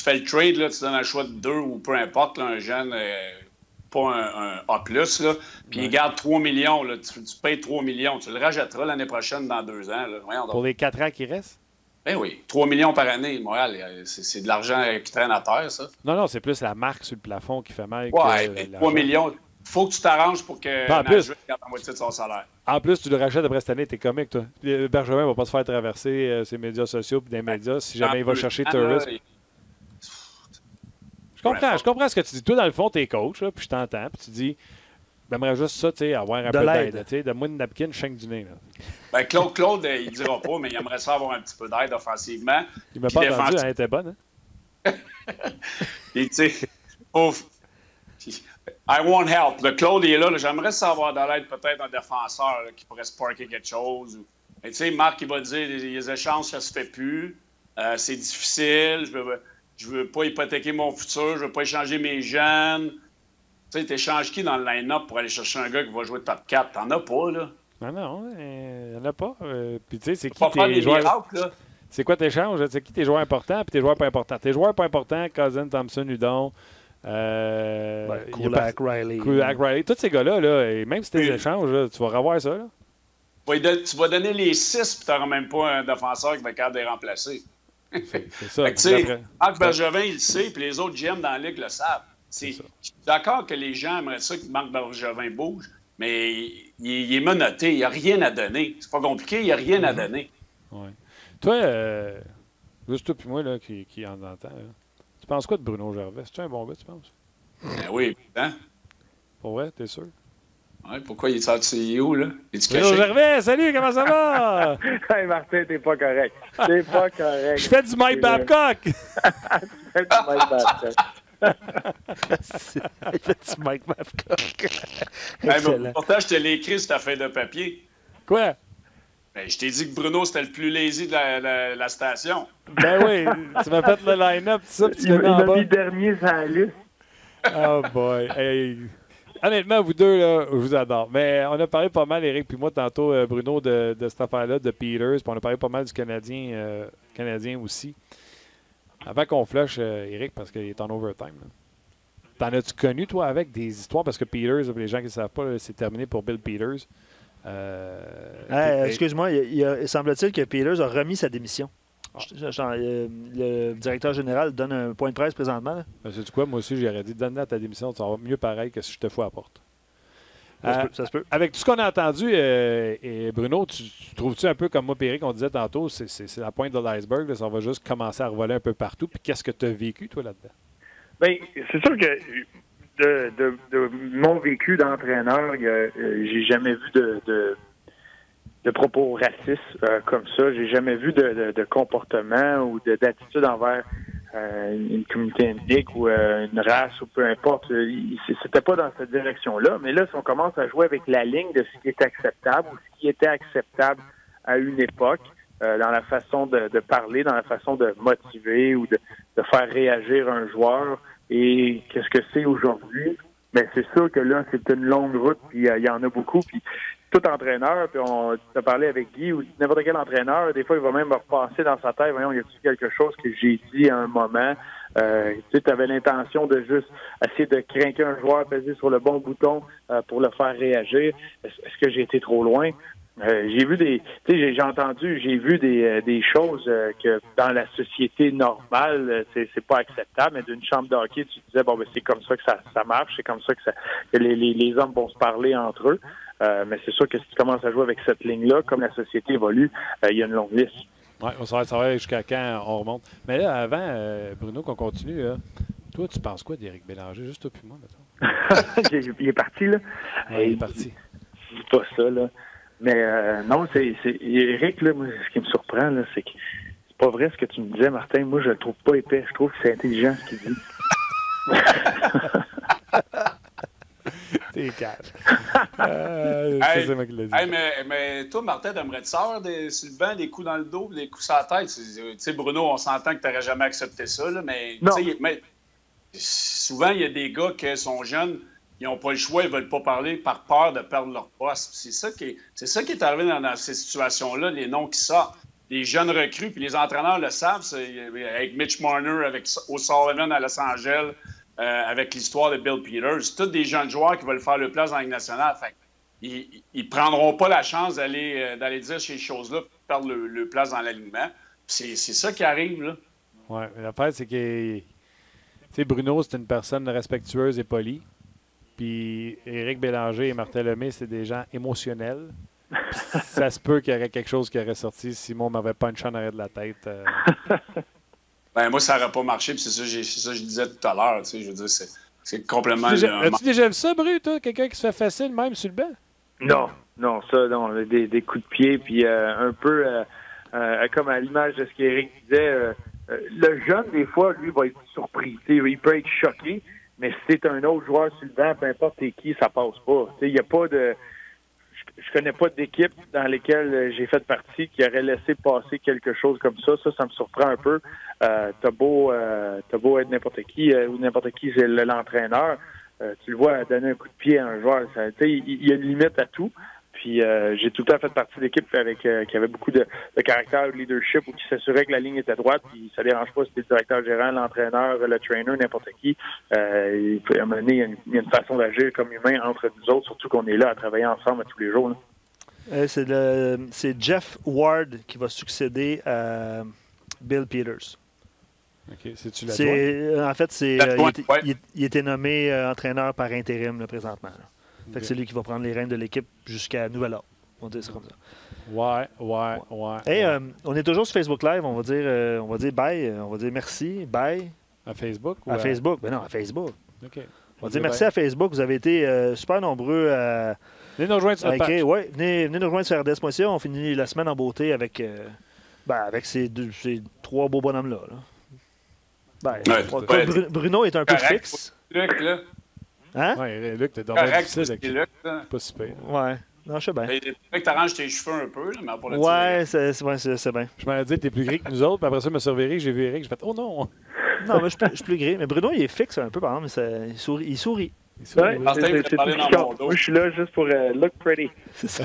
fais le trade, là, tu donnes un choix de 2 ou peu importe, là, un jeune, pas un A+, là, puis il garde 3 millions. Là, tu payes 3 millions. Tu le rachèteras l'année prochaine dans 2 ans. Là. Voyons donc. Pour les 4 ans qui restent? Ben oui, 3 millions par année, Montréal, c'est de l'argent qui traîne à terre, ça. Non, c'est plus la marque sur le plafond qui fait mal. Ouais, que mais l'argent. 3 millions, il faut que tu t'arranges pour que En plus. Nashville garde la moitié de son salaire. En plus, tu le rachètes après cette année, t'es comique, toi. Bergevin va pas se faire traverser ses médias sociaux et des médias si jamais il va chercher Turris. Je comprends ce que tu dis. Toi, dans le fond, t'es coach, là, puis je t'entends, puis tu dis, j'aimerais juste ça, tu sais, avoir un peu d'aide. Tu sais, donne-moi une napkin, je du nez. Là. Ben, Claude, il dira pas, mais il aimerait ça avoir un petit peu d'aide offensivement. Il m'a pas entendu, elle était bonne. Hein? Et tu sais, ouf. I won't help. Le Claude, il est là. J'aimerais savoir de l'aide, peut-être un défenseur là, qui pourrait sparker quelque chose. Tu sais, Marc, il va dire les échanges, ça se fait plus. C'est difficile. Je veux pas hypothéquer mon futur. Je veux pas échanger mes jeunes. Tu sais, t'échanges qui dans le line-up pour aller chercher un gars qui va jouer top 4? T'en as pas, là. Non, il n'y en a pas. Puis tu sais, c'est qui pas faire tes des joueurs... miracles, là. C'est quoi tes échanges? C'est qui tes joueurs importants puis tes joueurs pas importants? Tes joueurs pas importants, Cousin, Thompson, Hudon, Kulak, Riley. Kulak, Riley. Tous ces gars-là, là, et même si t'es échanges, là, tu vas revoir ça. Là. Tu vas donner les 6 puis t'auras même pas un défenseur qui va être capable de les remplacer. C'est ça. Fait que, tu sais, Marc Bergevin, il le sait, puis les autres GM dans la Ligue le savent. Je suis d'accord que les gens aimeraient ça que Marc Bergevin bouge, mais il est menotté, il n'y a rien à donner. C'est pas compliqué, il n'y a rien à donner. Ouais. Toi, juste toi puis moi là, qui en entend, là, tu penses quoi de Bruno Gervais? C'est-tu un bon gars, tu penses? Ben oui, hein? Pour vrai, t'es sûr? Ouais, pourquoi il est sorti où, là? Bruno Gervais, salut, comment ça va? Hey Martin, t'es pas correct. T'es pas correct. Je fais du Mike Babcock! Tu fais du Mike Babcock. Il fait du Mike Babcock. Hey, pourtant, je te l'ai écrit sur ta feuille de papier. Quoi? Ben, je t'ai dit que Bruno, c'était le plus lazy de la station. Ben oui, tu m'as fait le line-up, tout ça, puis tu Il l'as mis en m'a bas. mis dernier sur la liste. Oh boy. Hey. Honnêtement, vous deux, là, je vous adore. Mais on a parlé pas mal, Éric puis moi, tantôt, Bruno, de cette affaire-là, de Peters. Puis on a parlé pas mal du Canadien aussi. Avant qu'on flush, Éric, parce qu'il est en overtime. Là. T'en as-tu connu, toi, avec des histoires? Parce que Peters, pour les gens qui ne savent pas, là, c'est terminé pour Bill Peters. Excuse-moi, il semble-t-il que Peters a remis sa démission. Le directeur général donne un point de presse présentement. C'est quoi? Moi aussi, j'aurais dit, donne-la ta démission, ça va mieux pareil que si je te fous à la porte. Ça se peut. Avec tout ce qu'on a entendu, et Bruno, tu trouves-tu un peu comme moi, Péric, on disait tantôt, c'est la pointe de l'iceberg, ça va juste commencer à revoler un peu partout. Puis qu'est-ce que tu as vécu, toi, là-dedans? Bien, c'est sûr que de mon vécu d'entraîneur, j'ai jamais vu de propos racistes comme ça. J'ai jamais vu de comportement ou d'attitude envers une communauté ethnique ou une race ou peu importe. C'était pas dans cette direction-là. Mais là, si on commence à jouer avec la ligne de ce qui est acceptable ou ce qui était acceptable à une époque, dans la façon de parler, dans la façon de motiver ou de faire réagir un joueur, et qu'est-ce que c'est aujourd'hui. Mais c'est sûr que là, c'est une longue route, puis il y en a beaucoup. Puis tout entraîneur, puis on a parlé avec Guy, ou n'importe quel entraîneur, des fois, il va même repasser dans sa tête, voyons, y a-t-il quelque chose que j'ai dit à un moment? Tu avais l'intention de juste essayer de craquer un joueur, peser sur le bon bouton pour le faire réagir. Est-ce que j'ai été trop loin? J'ai vu j'ai vu des choses que dans la société normale, c'est pas acceptable, mais d'une chambre de hockey, tu disais, bon, ben, c'est comme ça que ça marche, c'est comme ça que les hommes vont se parler entre eux. Mais c'est sûr que si tu commences à jouer avec cette ligne-là, comme la société évolue, il y a une longue liste. Oui, on savoir jusqu'à quand on remonte. Mais là, avant, Bruno, qu'on continue, là, toi, tu penses quoi d'Éric Bélanger? Juste toi puis moi, mettons. Il est parti, là. Ouais, il est parti. C'est pas ça, là. Mais non, c'est Éric, là, moi, ce qui me surprend, là, c'est que c'est pas vrai ce que tu me disais, Martin. Moi, je le trouve pas épais. Je trouve que c'est intelligent ce qu'il dit. T'es calme. Hey, c'est moi qui l'ai dit. Hey, mais toi, Martin, t'aimerais-tu savoir sur le banc, des coups dans le dos, des coups sur la tête? Tu sais, Bruno, on s'entend que t'aurais jamais accepté ça, là, mais, souvent, il y a des gars qui sont jeunes, ils n'ont pas le choix, ils ne veulent pas parler par peur de perdre leur poste. C'est ça qui est arrivé dans ces situations-là, les noms qui sortent. Les jeunes recrues, puis les entraîneurs le savent, avec Mitch Marner, avec O'Sullivan à Los Angeles, avec l'histoire de Bill Peters. C'est tous des jeunes joueurs qui veulent faire le place dans la Ligue nationale. Fait ils ne prendront pas la chance d'aller dire ces choses-là pour perdre le place dans l'alignement. C'est ça qui arrive, là. Oui, l'affaire, c'est que Bruno, c'est une personne respectueuse et polie. Puis Éric Bélanger et Martin Lemay, c'est des gens émotionnels. Ça se peut qu'il y aurait quelque chose qui aurait sorti si Simon m'avait punché en arrière de la tête. Ben, moi, ça n'aurait pas marché, puis c'est ça que je disais tout à l'heure. Tu sais, je veux dire, c'est complètement... As-tu déjà vu ça, Bru, toi? Quelqu'un qui se fait facile même sur le banc? Non, des coups de pied, puis un peu comme à l'image de ce qu'Éric disait, le jeune, des fois, lui, va être surpris. Il peut être choqué, mais si c'est un autre joueur sur le banc, peu importe qui, ça passe pas. Il n'y a pas de... Je connais pas d'équipe dans lesquelles j'ai fait partie qui aurait laissé passer quelque chose comme ça. Ça me surprend un peu. T'as beau être n'importe qui ou n'importe qui, c'est l'entraîneur. Tu le vois donner un coup de pied à un joueur. Il y a une limite à tout. Puis j'ai tout le temps fait partie d'équipe qui avait beaucoup de caractère, de leadership, ou qui s'assurait que la ligne était droite. Puis ça dérange pas si c'était le directeur gérant, l'entraîneur, le trainer, n'importe qui. À un moment donné, il y a une façon d'agir comme humain entre nous autres, surtout qu'on est là à travailler ensemble tous les jours. C'est Jeff Ward qui va succéder à Bill Peters. OK. C'est-tu l'adjoint? En fait, il était nommé entraîneur par intérim là, présentement. Là. Fait que c'est lui qui va prendre les rênes de l'équipe jusqu'à nouvel ordre. On va dire ça comme ça. Ouais. Hey, on est toujours sur Facebook Live. On va dire bye. On va dire merci. Bye. À Facebook? Ou à Facebook. Ben non, à Facebook. OK. On va dire merci à Facebook. Vous avez été super nombreux à... Venez nous rejoindre sur notre page. Ouais, venez nous rejoindre sur RDS.ca. On finit la semaine en beauté avec ces trois beaux bonhommes-là. Bruno est un peu fixe. Luc, là. Hein? Oui, Luc, t'es dans le difficile avec Luc, pas super. Ouais. Non, je sais bien. Tu que t'arranges tes cheveux un peu, là, mais pour le ouais, c'est bien. Je m'en ai dit, t'es plus gris que nous autres, puis après ça, je me suis reviré, j'ai vu Eric, j'ai fait, oh non! Non, mais je suis plus gris. Mais Bruno, il est fixe un peu, par exemple, mais il sourit. Ouais, moi, je suis là juste pour look pretty. C'est ça.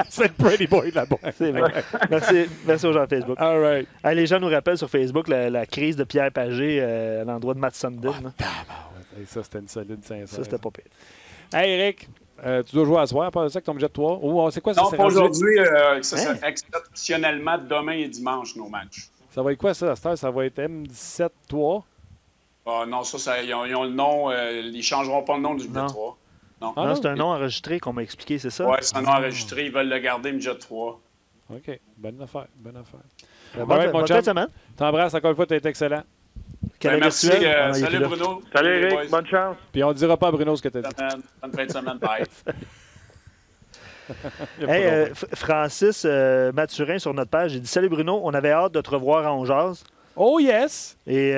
C'est le pretty boy là-bas. C'est vrai. Merci aux gens de Facebook. All right. Les gens nous rappellent sur Facebook la crise de Pierre Pagé à l'endroit de Matt Sundin. Ça, c'était une solide 500. Ça, c'était pas pire. Hey, Eric, tu dois jouer à soir, pas ça avec ton budget de 3. Oh, c'est quoi ça? Non, pas aujourd'hui. C'est exceptionnellement demain et dimanche, nos matchs. Ça va être quoi, ça, à cette heure? Ça va être M17-3? Non, ils ont le nom. Ils ne changeront pas le nom du budget 3. Non, c'est un nom enregistré qu'on m'a expliqué, c'est ça? Oui, c'est un nom enregistré. Ils veulent le garder, budget 3. OK. Bonne affaire. Bonne fin de semaine. T'embrasses encore une fois, tu es excellent. Merci. Salut, Bruno. Salut, Eric. Bonne chance. Puis on ne dira pas à Bruno ce que tu as dit. Bonne fin de semaine. Bye. Hey, Francis Mathurin sur notre page, il dit « Salut Bruno, on avait hâte de te revoir à On Jase. » Oh yes! Et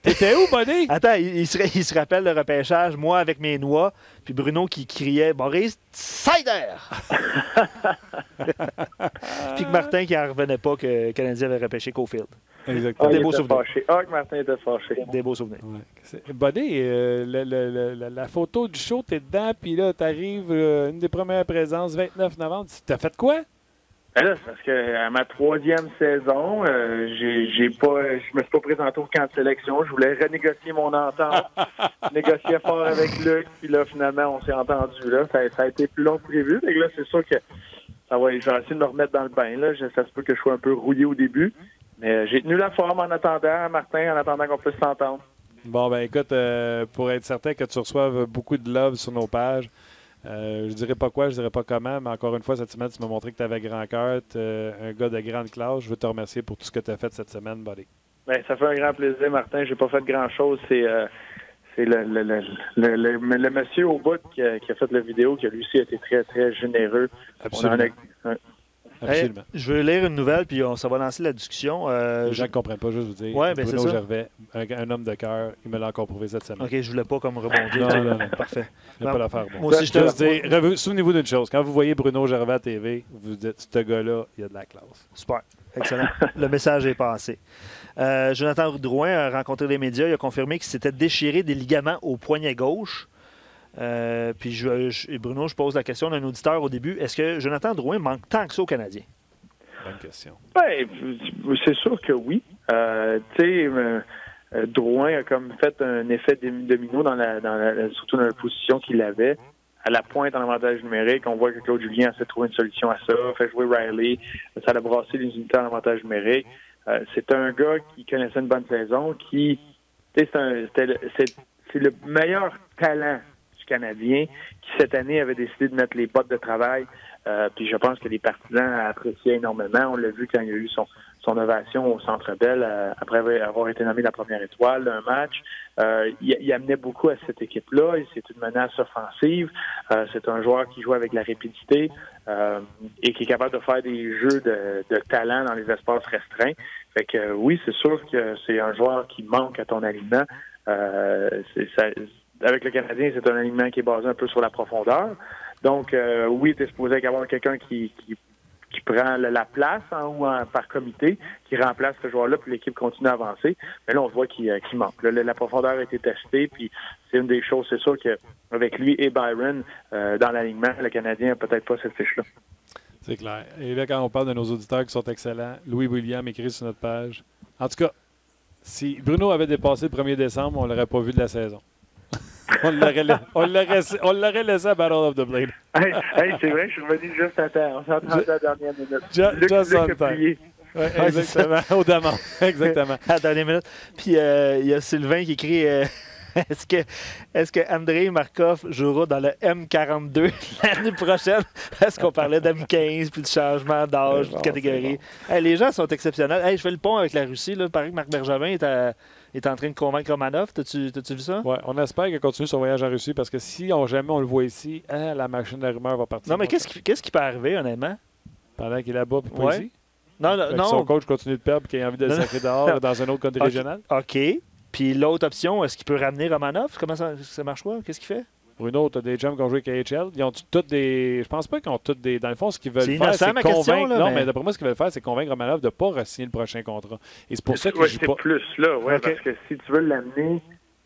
t'étais où, buddy? Attends, il se rappelle le repêchage, moi avec mes noix, puis Bruno qui criait « Maurice, cider! » Puis que Martin qui n'en revenait pas que le Canadien avait repêché Caulfield. Exactement. Des beaux était souvenirs. fâché. Ah, que Martin était fâché. Des beaux souvenirs. Ouais. Buddy, la photo du show, t'es dedans, puis là, t'arrives, une des premières présences, 29 novembre. T'as fait quoi? Ben là, c'est parce que à ma 3e saison, je me suis pas présenté au camp de sélection. Je voulais renégocier mon entente. Je négociais fort avec Luc, puis là, finalement, on s'est entendu. Là. Ça a été plus long que prévu. Fait que là, c'est sûr que je vais essayer de me remettre dans le bain. Là. Ça se peut que je sois un peu rouillé au début. Mais j'ai tenu la forme en attendant, Martin, en attendant qu'on puisse s'entendre. Bon, ben écoute, pour être certain que tu reçoives beaucoup de love sur nos pages, je dirais pas quoi, je dirais pas comment, mais encore une fois, cette semaine, tu m'as montré que tu avais grand cœur, un gars de grande classe. Je veux te remercier pour tout ce que tu as fait cette semaine, buddy. Ben, ça fait un grand plaisir, Martin. J'ai pas fait grand-chose. C'est le monsieur au bout qui a fait la vidéo, qui lui aussi a été très, très généreux. Absolument. Hey, Absolument. je veux lire une nouvelle, puis ça va lancer la discussion. Les gens ne comprennent pas, juste vous dire. Ouais, ben Bruno c'est ça. Gervais, un homme de cœur, il me l'a encore prouvé cette semaine. OK, je voulais pas comme rebondir. Non. Parfait. Il n'y a pas l'affaire. Bon. Moi aussi, je te Juste dire, souvenez-vous d'une chose. Quand vous voyez Bruno Gervais à TV, vous dites, ce gars-là, il a de la classe. Super. Excellent. Le message est passé. Jonathan Drouin a rencontré les médias. Il a confirmé qu'il s'était déchiré des ligaments au poignet gauche. Puis Bruno, je pose la question d'un auditeur au début. Est-ce que Jonathan Drouin manque tant que ça aux Canadiens? Bonne question. Ben, c'est sûr que oui. Drouin a comme fait un effet domino surtout dans la position qu'il avait. À la pointe en avantage numérique, on voit que Claude Julien essaie de trouver une solution à ça, fait jouer Riley, ça a brassé les unités en avantage numérique. C'est un gars qui connaissait une bonne saison, c'est le meilleur talent du Canadien qui, cette année, avait décidé de mettre les bottes de travail. Puis je pense que les partisans appréciaient énormément. On l'a vu quand il y a eu son ovation au Centre Bell après avoir été nommé la première étoile d'un match. Il amenait beaucoup à cette équipe-là. C'est une menace offensive. C'est un joueur qui joue avec la rapidité et qui est capable de faire des jeux de talent dans les espaces restreints. Fait que oui, c'est sûr que c'est un joueur qui manque à ton alignement. Avec le Canadien, c'est un alignement qui est basé un peu sur la profondeur. Donc, oui, tu es supposé avoir quelqu'un qui prend la place par comité, qui remplace ce joueur-là, puis l'équipe continue à avancer. Mais là, on voit qu'il manque. Là, la profondeur a été testée, puis c'est une des choses, c'est sûr qu'avec lui et Byron dans l'alignement, le Canadien n'a peut-être pas cette fiche-là. C'est clair. Et là, quand on parle de nos auditeurs qui sont excellents, Louis William écrit sur notre page. En tout cas, si Bruno avait dépassé le 1er décembre, on ne l'aurait pas vu de la saison. On l'aurait laissé à Battle of the Blade. Hey, c'est vrai, je suis revenu juste à temps. On s'est entendu à la dernière minute. Just on time. Ouais, exactement. Au Damon. Exactement. À la dernière minute. Puis il y a Sylvain qui écrit est-ce que Andrei Markov jouera dans le M42 l'année prochaine? Est-ce qu'on parlait d'M15 puis de changement d'âge, de catégorie? Bon. Hey, les gens sont exceptionnels. Hey, je fais le pont avec la Russie. Là. Il paraît que Marc Bergevin est en train de convaincre Romanov. T'as-tu vu ça? Oui, on espère qu'il continue son voyage en Russie parce que si jamais on le voit ici, la machine de la rumeur va partir. Non, mais qu'est-ce qui peut arriver, honnêtement? Pendant qu'il est là-bas et pas ici? Non. Son coach continue de perdre et qu'il a envie de le sacrer dehors dans un autre country régional? OK. Puis l'autre option, est-ce qu'il peut ramener Romanov? Comment ça marche quoi? Qu'est-ce qu'il fait? Bruno, tu as des jumps qui ont joué avec KHL. Ils ont toutes des. Je pense pas qu'ils ont toutes des. Dans le fond, ce qu'ils veulent faire, c'est convaincre. Non, mais d'après moi, ce qu'ils veulent faire, c'est convaincre Romanov de ne pas re-signer le prochain contrat. Et c'est pour ça qu'il joue pas. C'est plus là, parce que si tu veux l'amener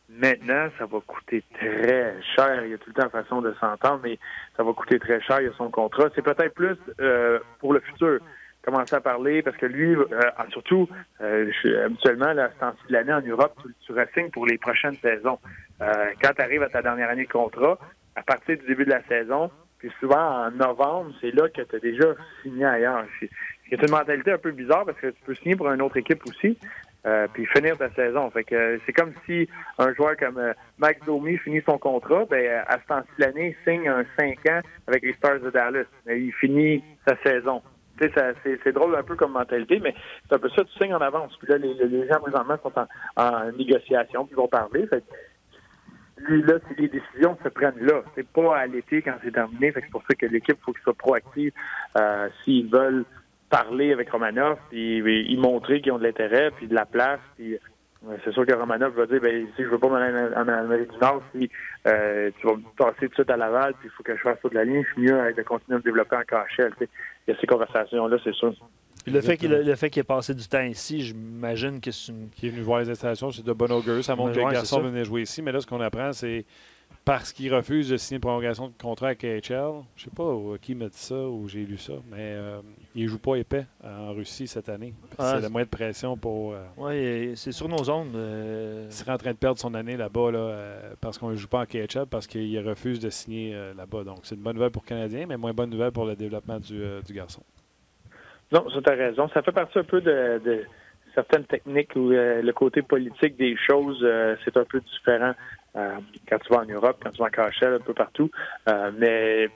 maintenant, ça va coûter très cher. Il y a tout le temps façon de s'entendre, mais ça va coûter très cher. Il y a son contrat. C'est peut-être plus pour le futur. Commencer à parler, parce que lui, surtout, habituellement, là, à ce temps-ci de l'année en Europe, tu re-signes pour les prochaines saisons. Quand tu arrives à ta dernière année de contrat, à partir du début de la saison, puis souvent en novembre, c'est là que tu as déjà signé ailleurs. C'est une mentalité un peu bizarre, parce que tu peux signer pour une autre équipe aussi, puis finir ta saison. Fait que c'est comme si un joueur comme Max Domi finit son contrat, à ce temps-ci de l'année, il signe un 5 ans avec les Stars de Dallas. Il finit sa saison. C'est drôle un peu comme mentalité, mais c'est un peu ça, tu signes en avance. Puis là, les gens présentement sont en négociation, puis ils vont parler. Fait que lui, là, les décisions se prennent là. C'est pas à l'été quand c'est terminé. Fait que c'est pour ça que l'équipe, il faut qu'il soit proactive s'ils veulent parler avec Romanov, puis y montrer qu'ils ont de l'intérêt, puis de la place, puis c'est sûr que Romanov va dire, si je veux pas m'aller en Amérique du Nord, si tu vas me passer tout de suite à Laval, puis il faut que je fasse toute la ligne, je suis mieux de continuer à me développer en KHL. Il y a ces conversations-là, c'est sûr. Le fait qu'il ait passé du temps ici, j'imagine que c'est une... Qui est venu voir les installations, c'est de bon augure. Ça montre que le garçon venait jouer ici. Mais là, ce qu'on apprend, c'est parce qu'il refuse de signer une prolongation de contrat avec KHL. Je ne sais pas qui m'a dit ça ou j'ai lu ça, mais il ne joue pas épais en Russie cette année. C'est le moyen de pression pour... Oui, c'est sur nos ondes. Il serait en train de perdre son année là-bas parce qu'on ne joue pas en KHL, parce qu'il refuse de signer là-bas. Donc, c'est une bonne nouvelle pour le Canadien, mais moins bonne nouvelle pour le développement du garçon. Non, ça, tu as raison. Ça fait partie un peu de certaines techniques où le côté politique des choses, c'est un peu différent quand tu vas en Europe, quand tu vas en KHL, un peu partout. Mais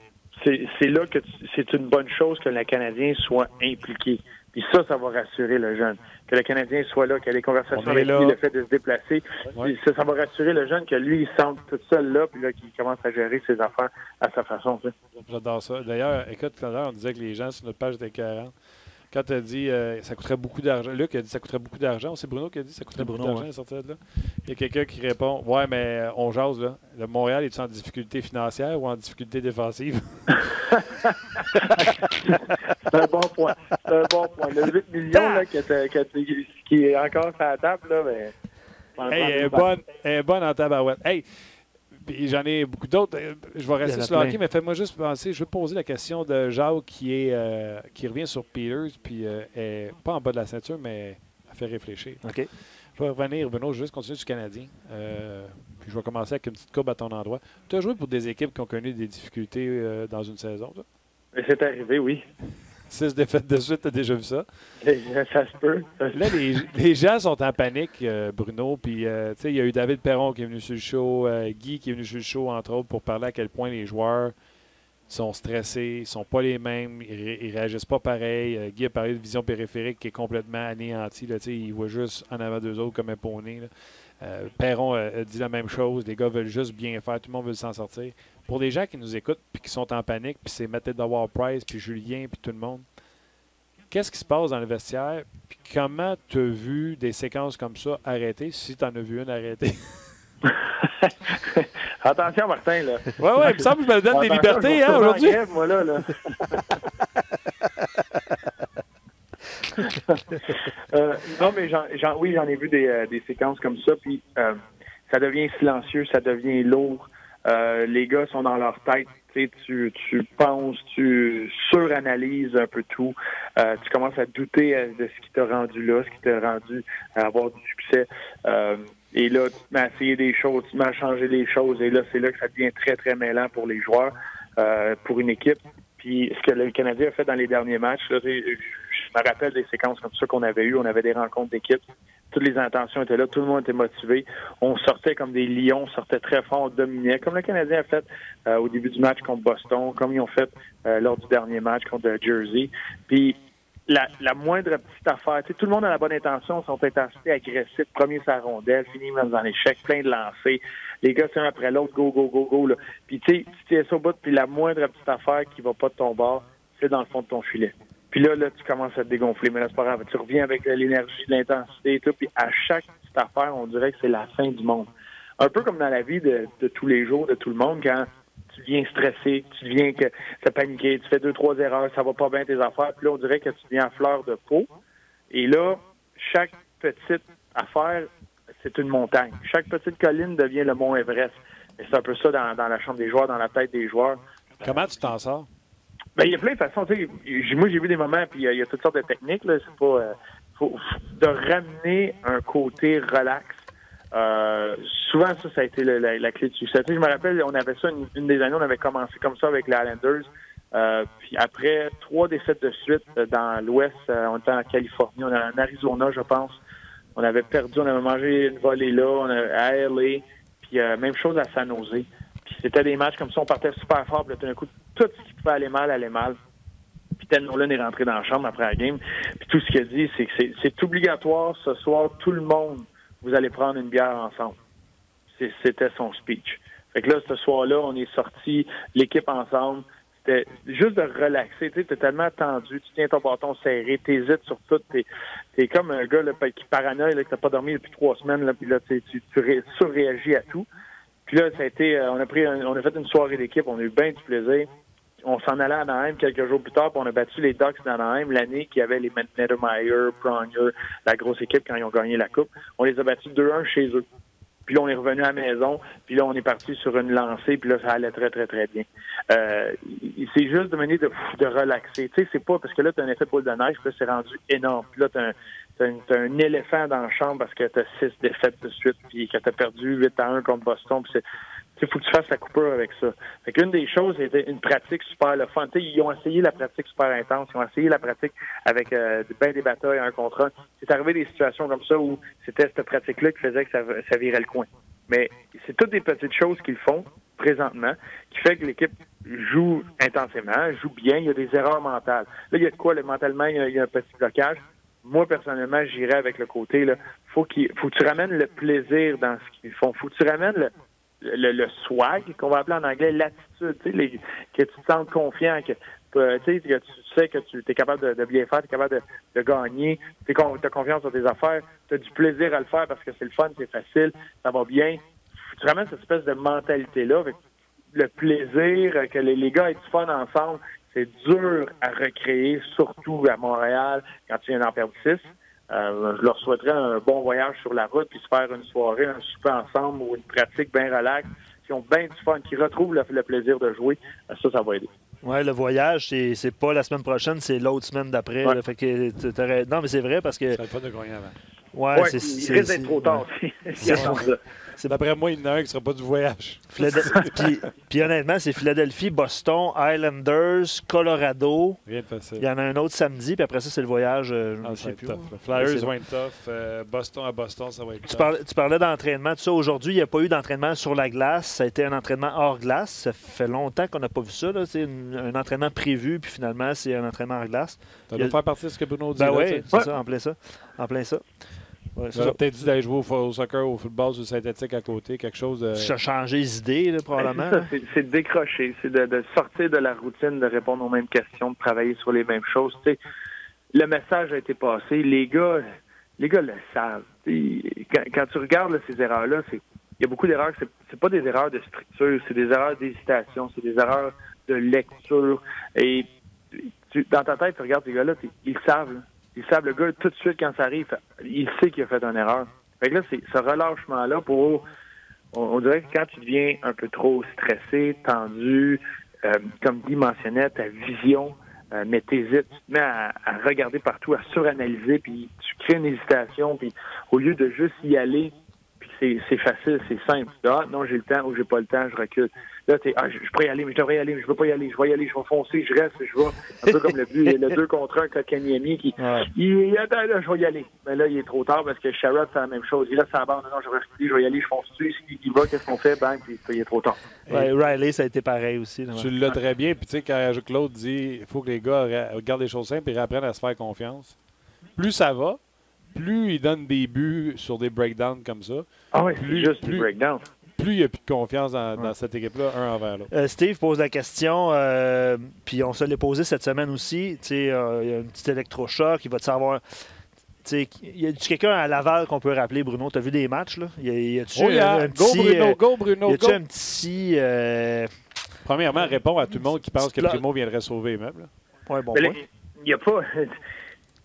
c'est là que c'est une bonne chose que le Canadien soit impliqué. Puis ça va rassurer le jeune. Que le Canadien soit là, qu'il y ait des conversations avec lui, le fait de se déplacer. Ouais. Ça va rassurer le jeune que lui, il sente tout seul là, puis là, qu'il commence à gérer ses affaires à sa façon. Tu sais. J'adore ça. D'ailleurs, écoute, tout à l'heure, on disait que les gens sur notre page étaient 40. Quand tu as dit ça coûterait beaucoup d'argent, Luc a dit ça coûterait beaucoup d'argent. C'est Bruno qui a dit ça coûterait beaucoup d'argent à sortir de là. Il y a quelqu'un qui répond ouais, mais on jase là. Le Montréal est-tu en difficulté financière ou en difficulté défensive? C'est un bon point. C'est un bon point. Le 8 millions là, qui est encore sur la table, là, mais. Hey, elle est bonne en tabarouette. Hey! Puis j'en ai beaucoup d'autres. Je vais rester sur le hockey, mais fais-moi juste penser. Je veux poser la question de Jacques qui revient sur Peters, puis est pas en bas de la ceinture, mais elle fait réfléchir. OK. Je vais revenir, Bruno, je vais juste continuer sur le Canadien. Puis je vais commencer avec une petite courbe à ton endroit. Tu as joué pour des équipes qui ont connu des difficultés dans une saison, toi? C'est arrivé, oui. 6 défaites de suite, tu as déjà vu ça? Ça se peut. Là, les gens sont en panique, Bruno. Puis, tu sais, il y a eu David Perron qui est venu sur le show, Guy qui est venu sur le show, entre autres, pour parler à quel point les joueurs sont stressés, ils sont pas les mêmes, ils réagissent pas pareil. Guy a parlé de vision périphérique qui est complètement anéantie. Là, il voit juste en avant d'eux autres comme un poney. Perron a dit la même chose. Les gars veulent juste bien faire. Tout le monde veut s'en sortir. Pour les gens qui nous écoutent puis qui sont en panique, puis c'est Mathilde Price, puis Julien, puis tout le monde, qu'est-ce qui se passe dans le vestiaire? Puis comment tu as vu des séquences comme ça arrêter, si tu en as vu une arrêtée? Attention, Martin, là. Oui, il me semble que je me donne des libertés aujourd'hui. Moi, là. Non, mais j'en ai vu des séquences comme ça, puis ça devient silencieux, ça devient lourd. Les gars sont dans leur tête, tu penses, tu suranalyses un peu tout. Tu commences à douter de ce qui t'a rendu là, ce qui t'a rendu à avoir du succès. Et là, tu te mets à essayer des choses, tu te mets à changer les choses. Et là, c'est là que ça devient très, très mêlant pour les joueurs, pour une équipe. Puis ce que le Canadien a fait dans les derniers matchs, là, je me rappelle des séquences comme ça qu'on avait eues. On avait des rencontres d'équipe. Toutes les intentions étaient là. Tout le monde était motivé. On sortait comme des lions, on sortait très fort, on dominait. Comme le Canadien a fait au début du match contre Boston, comme ils ont fait lors du dernier match contre Jersey. Puis la moindre petite affaire, tout le monde a la bonne intention, sont intensité agressifs, premier sa rondelle, fini même dans l'échec, plein de lancers. Les gars, c'est un après l'autre, go, go, go, go. Là. Puis tu tiens ça au bout, puis la moindre petite affaire qui va pas de ton bord, c'est dans le fond de ton filet. Puis là, tu commences à te dégonfler, mais là, c'est pas grave. Tu reviens avec l'énergie, l'intensité et tout, puis à chaque petite affaire, on dirait que c'est la fin du monde. Un peu comme dans la vie de tous les jours, de tout le monde, quand tu viens stressé, tu viens que te paniquer, tu fais 2-3 erreurs, ça va pas bien tes affaires, puis là, on dirait que tu viens à fleur de peau. Et là, chaque petite affaire, c'est une montagne. Chaque petite colline devient le mont Everest. Et c'est un peu ça dans la chambre des joueurs, dans la tête des joueurs. Comment tu t'en sors? Ben, il y a plein de façons. Moi, j'ai vu des moments, puis il y a toutes sortes de techniques. Là. C'est pas de ramener un côté relax. Souvent, ça a été la clé de succès. Je me rappelle, on avait ça une des années, on avait commencé comme ça avec les Islanders. Puis après 3 défaites de suite dans l'Ouest, on était en Californie, on était en Arizona, je pense. On avait perdu, on avait mangé une volée là, à LA, puis même chose à San Jose. Puis c'était des matchs comme ça, on partait super fort, puis là, tout d'un coup, tout ce qui pouvait aller mal, allait mal. Puis Ted Nolan est rentré dans la chambre après la game, puis tout ce qu'il a dit, c'est que c'est obligatoire, ce soir, tout le monde, vous allez prendre une bière ensemble. C'était son speech. Fait que là, ce soir-là, on est sortis, l'équipe ensemble, c'était juste de relaxer, tu sais, t'es tellement tendu, tu tiens ton bâton serré, t'hésites sur tout, t'es comme un gars là, qui paranoïe, là, que t'as pas dormi depuis 3 semaines, là, puis là, tu surréagis à tout. Puis là, ça a été, on a fait une soirée d'équipe, on a eu bien du plaisir. on s'en allait à Anaheim quelques jours plus tard, puis on a battu les Ducks d'Anaheim l'année qu'il y avait les Nettermeyer, Pronger, la grosse équipe quand ils ont gagné la Coupe. On les a battus 2-1 chez eux. Puis là, on est revenu à la maison, puis là, on est parti sur une lancée, puis là, ça allait très, très, très bien. C'est juste de manière de relaxer. Tu sais, c'est pas parce que là, tu as un effet boule de neige, puis là, c'est rendu énorme. Puis là, t'as un éléphant dans la chambre parce que tu as 6 défaites de suite, puis que tu as perdu 8-1 contre Boston. Puis il faut que tu fasses la coupure avec ça. Fait qu'une des choses, c'était une pratique super le fun. Tu sais, ils ont essayé la pratique super intense, ils ont essayé la pratique avec ben des batailles, un contre un. C'est arrivé des situations comme ça où c'était cette pratique-là qui faisait que ça virait le coin. Mais c'est toutes des petites choses qu'ils font présentement qui fait que l'équipe joue intensément, joue bien, il y a des erreurs mentales. Là, il y a de quoi, mentalement, il y a un petit blocage. Moi, personnellement, j'irais avec le côté, là, faut que tu ramènes le plaisir dans ce qu'ils font. Faut que tu ramènes le swag, qu'on va appeler en anglais l'attitude, que tu te sens confiant, que tu sais que tu es capable de bien faire, tu es capable de gagner, tu as confiance dans tes affaires, tu as du plaisir à le faire parce que c'est le fun, c'est facile, ça va bien. Tu ramènes cette espèce de mentalité-là, avec le plaisir, que les gars aient du fun ensemble, c'est dur à recréer, surtout à Montréal, quand tu viens d'en perdre 6. Je leur souhaiterais un bon voyage sur la route, puis se faire une soirée, un souper ensemble ou une pratique bien relax, qui ont bien du fun, qui retrouvent le plaisir de jouer. Ça va aider. Oui, le voyage, c'est pas la semaine prochaine, c'est l'autre semaine d'après. Ouais. Fait que non, mais c'est vrai parce que. Ça va pas de gagner avant. Ouais, il risque d'être trop tard aussi. D'après moi, il y en a un qui ne sera pas du voyage. Puis honnêtement, c'est Philadelphie, Boston, Islanders, Colorado. Rien de facile. Il y en a un autre samedi, puis après ça, c'est le voyage. Ça va être tough. Le Flyers vont être tough. Boston à Boston, ça va être tough. Tu parlais d'entraînement. Tout ça, aujourd'hui, il n'y a pas eu d'entraînement sur la glace. Ça a été un entraînement hors glace. Ça fait longtemps qu'on n'a pas vu ça. C'est un entraînement prévu, puis finalement, c'est un entraînement hors glace. Ça doit faire partie de ce que Bruno dit. Ben oui, c'est ça, en plein ça. En plein ça. Ouais, j'aurais peut-être dit d'aller jouer au soccer, au football, sur le synthétique à côté, quelque chose de... Changer les idées, là, probablement. C'est de décrocher, c'est de sortir de la routine, de répondre aux mêmes questions, de travailler sur les mêmes choses. Tu sais, le message a été passé, les gars le savent. Quand tu regardes là, ces erreurs-là, il y a beaucoup d'erreurs, c'est pas des erreurs de structure, c'est des erreurs d'hésitation, c'est des erreurs de lecture. Et dans ta tête, tu regardes ces gars-là, ils savent, là. Ils savent, le gars, tout de suite, quand ça arrive, il sait qu'il a fait une erreur. Fait que là, c'est ce relâchement-là on dirait que quand tu deviens un peu trop stressé, tendu, comme Guy mentionnait, ta vision, mais t'hésites, tu te mets à regarder partout, à suranalyser, puis tu crées une hésitation, puis au lieu de juste y aller, puis c'est facile, c'est simple. Non, j'ai le temps ou j'ai pas le temps, je recule. Là, je pourrais y aller, mais je devrais y aller, mais je veux pas y aller. Je vais y aller, je vais foncer, je reste, je vais. Un peu comme le 2 contre 1 Kotkaniemi qui. Ouais. Attends, là, je vais y aller. Mais là, il est trop tard parce que Sherrod fait la même chose. Il reste à la bande, non, je vais reculer, je vais y aller, je fonce dessus. Il va, qu'est-ce qu'on fait? Bang, puis il est trop tard. Ouais, Riley, ça a été pareil aussi. Là, tu l'as très bien. Puis tu sais, quand Claude dit il faut que les gars regardent les choses simples et réapprennent à se faire confiance, plus ça va, plus ils donnent des buts sur des breakdowns comme ça. Ah oui, c'est juste des breakdowns. Plus il n'y a plus de confiance dans cette équipe-là, un envers l'autre. Steve pose la question, puis on se l'est posé cette semaine aussi. Il y a un petit électrochoc, il va te savoir. Y a-tu quelqu'un à Laval qu'on peut rappeler, Bruno? Tu as vu des matchs, là? Y a-tu un petit, Go, Bruno, y a-tu un petit... Premièrement, répond à tout le monde qui pense que Primo viendrait sauver les meubles. Ouais, bon il n'y a pas...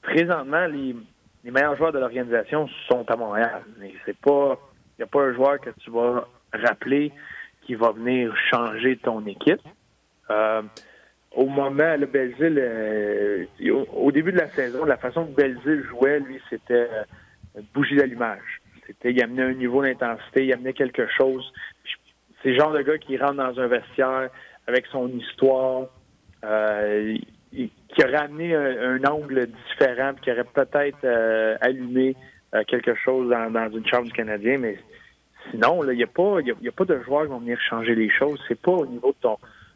Présentement, les meilleurs joueurs de l'organisation sont à Montréal. Mais c'est pas... Il n'y a pas un joueur que tu vas rappeler qui va venir changer ton équipe. Au moment, le Belzile, au début de la saison, la façon que Belzile jouait, lui, c'était bougie d'allumage. Il amenait un niveau d'intensité, il amenait quelque chose. C'est le genre de gars qui rentre dans un vestiaire avec son histoire, qui aurait amené un angle différent, puis qui aurait peut-être allumé quelque chose dans une chambre du Canadien, mais sinon, il n'y a pas de joueurs qui vont venir changer les choses. C'est pas au niveau de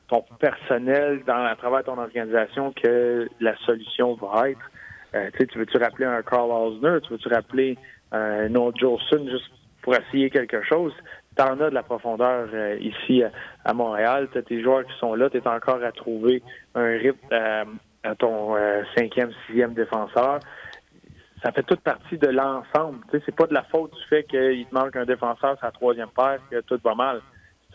ton personnel à travers ton organisation que la solution va être. Tu veux-tu rappeler un Carl Hausner? Tu veux-tu rappeler un Noel Jolson juste pour essayer quelque chose? T'en as de la profondeur ici à Montréal. T'as tes joueurs qui sont là. T'es encore à trouver un rythme à ton 5e, 6e défenseur. Ça fait toute partie de l'ensemble. C'est pas de la faute du fait qu'il te manque un défenseur sur la 3e paire que tout va mal.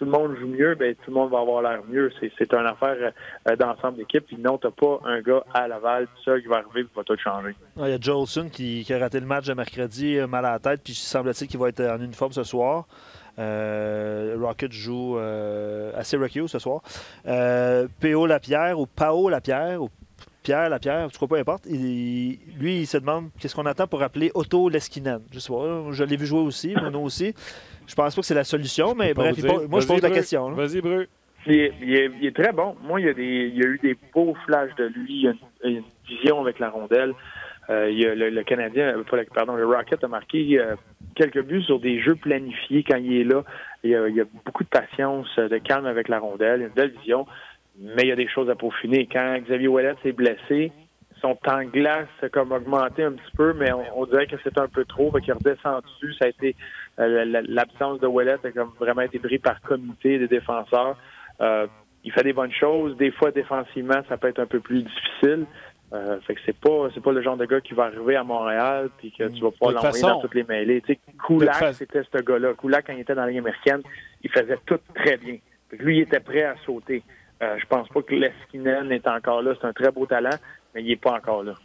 tout le monde joue mieux, ben tout le monde va avoir l'air mieux. C'est une affaire d'ensemble d'équipe. Puis non, t'as pas un gars à Laval tout seul qui va arriver et qui va tout changer. Il y a Jolson qui a raté le match de mercredi, mal à la tête, puis semble-t-il qu'il va être en uniforme ce soir. Rocket joue à Syracuse ce soir. P.O. Lapierre ou Pao Lapierre ou Pierre Lapierre, je crois pas, importe. Lui, il se demande qu'est-ce qu'on attend pour appeler Otto Leskinen. Je sais pas, je l'ai vu jouer aussi, Bruno aussi. Je pense pas que c'est la solution, mais bref, moi je pose la question. Vas-y, Bru. Il est très bon. Moi, il y a eu des beaux flashs de lui. Il y a une vision avec la rondelle. Le Canadien, le Rocket a marqué quelques buts sur des jeux planifiés quand il est là. Il y a beaucoup de patience, de calme avec la rondelle, une belle vision. Mais il y a des choses à peaufiner. Quand Xavier Ouellet s'est blessé, son temps de glace a comme augmenté un petit peu, mais on dirait que c'était un peu trop. Il est redescendu. Ça a été l'absence de Ouellet a comme vraiment été pris par comité des défenseurs. Il fait des bonnes choses. Des fois, défensivement, ça peut être un peu plus difficile. Fait que c'est pas le genre de gars qui va arriver à Montréal puis que tu vas pouvoir l'envoyer dans toutes les mêlées. Tu sais, Kulak, c'était ce gars-là. Kulak, quand il était dans la Ligue américaine, il faisait tout très bien. Fait que lui, il était prêt à sauter. Je pense pas que Leskinen est encore là. C'est un très beau talent, mais il n'est pas encore là.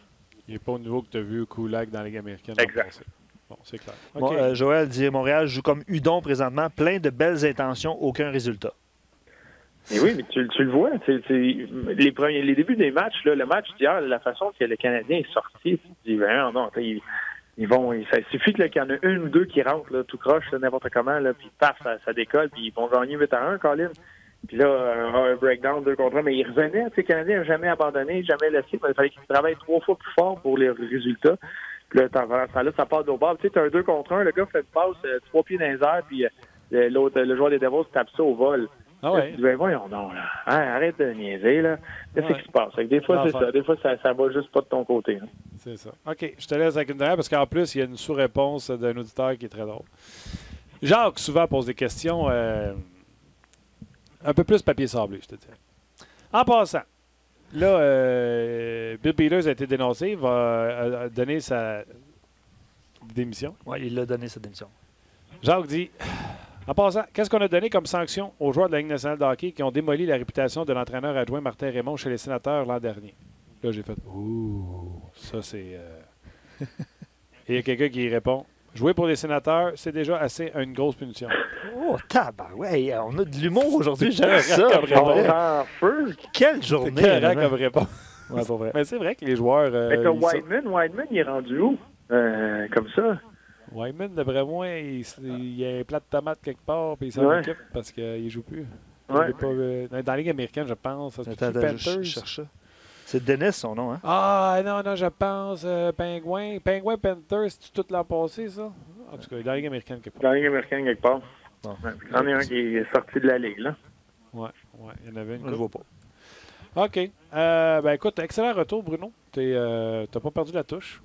Il n'est pas au niveau que tu as vu Kulak dans la Ligue américaine. Exact. Bon, c'est clair. Okay. Bon, Joël dit Montréal joue comme Udon présentement, plein de belles intentions, aucun résultat. Et oui, mais tu le vois. Les débuts des matchs, là, le match d'hier, la façon que le Canadien est sorti, tu te dis, non, ça suffit qu'il y en a une ou deux qui rentrent, là, tout croche, n'importe comment, là, puis paf, ça décolle, puis ils vont gagner 8-1, Colin. Puis là, un breakdown 2 contre 1, mais il revenait. Le Canadien n'a jamais abandonné, jamais laissé. Il fallait qu'il travaille 3 fois plus fort pour les résultats. Puis là, ça part d'au bord. Tu sais, tu as un 2 contre 1, le gars fait une passe 3 pieds dans les airs, puis le joueur des Devils tape ça au vol. Ah ouais. Tu dis, voyons donc, là. Arrête de niaiser, là. Qu'est-ce qui se passe? Des fois, c'est ça. Des fois, ça va juste pas de ton côté. Hein. C'est ça. OK, je te laisse avec une dernière parce qu'en plus, il y a une sous-réponse d'un auditeur qui est très drôle. Jacques, souvent, pose des questions un peu plus papier sablé, je te dis. En passant, là, Bill Peters a été dénoncé. Il va donner sa démission. Oui, il a donné sa démission. Jacques dit... En passant, qu'est-ce qu'on a donné comme sanction aux joueurs de la Ligue nationale de hockey qui ont démoli la réputation de l'entraîneur adjoint Martin Raymond chez les Sénateurs l'an dernier? Là, j'ai fait « Ouh, ça c'est... Et il y a quelqu'un qui répond « Jouer pour les Sénateurs, c'est déjà assez une grosse punition. » Oh, tabarouette, on a de l'humour aujourd'hui, j'aime ça. Quelle journée! C'est correct comme réponse. Ouais, pas vrai. Mais c'est vrai que les joueurs... Wideman, il est rendu où? Comme ça? Wyman, d'après moi, il y a un plat de tomate quelque part puis il s'en occupe parce qu'il ne joue plus. Ouais. Dans la Ligue américaine, je pense. Je cherche ça. C'est Dennis, son nom, hein? Ah, non, je pense Pingouin. Pingouin Panthers, c'est tout l'an passé, ça? En tout cas, dans la Ligue américaine quelque part. Dans la Ligue américaine quelque part. Bon. Il y en a un qui est sorti de la Ligue, là. Ouais, il y en avait une. Je ne vois pas. OK. Écoute, excellent retour, Bruno. Tu n'as pas perdu la touche.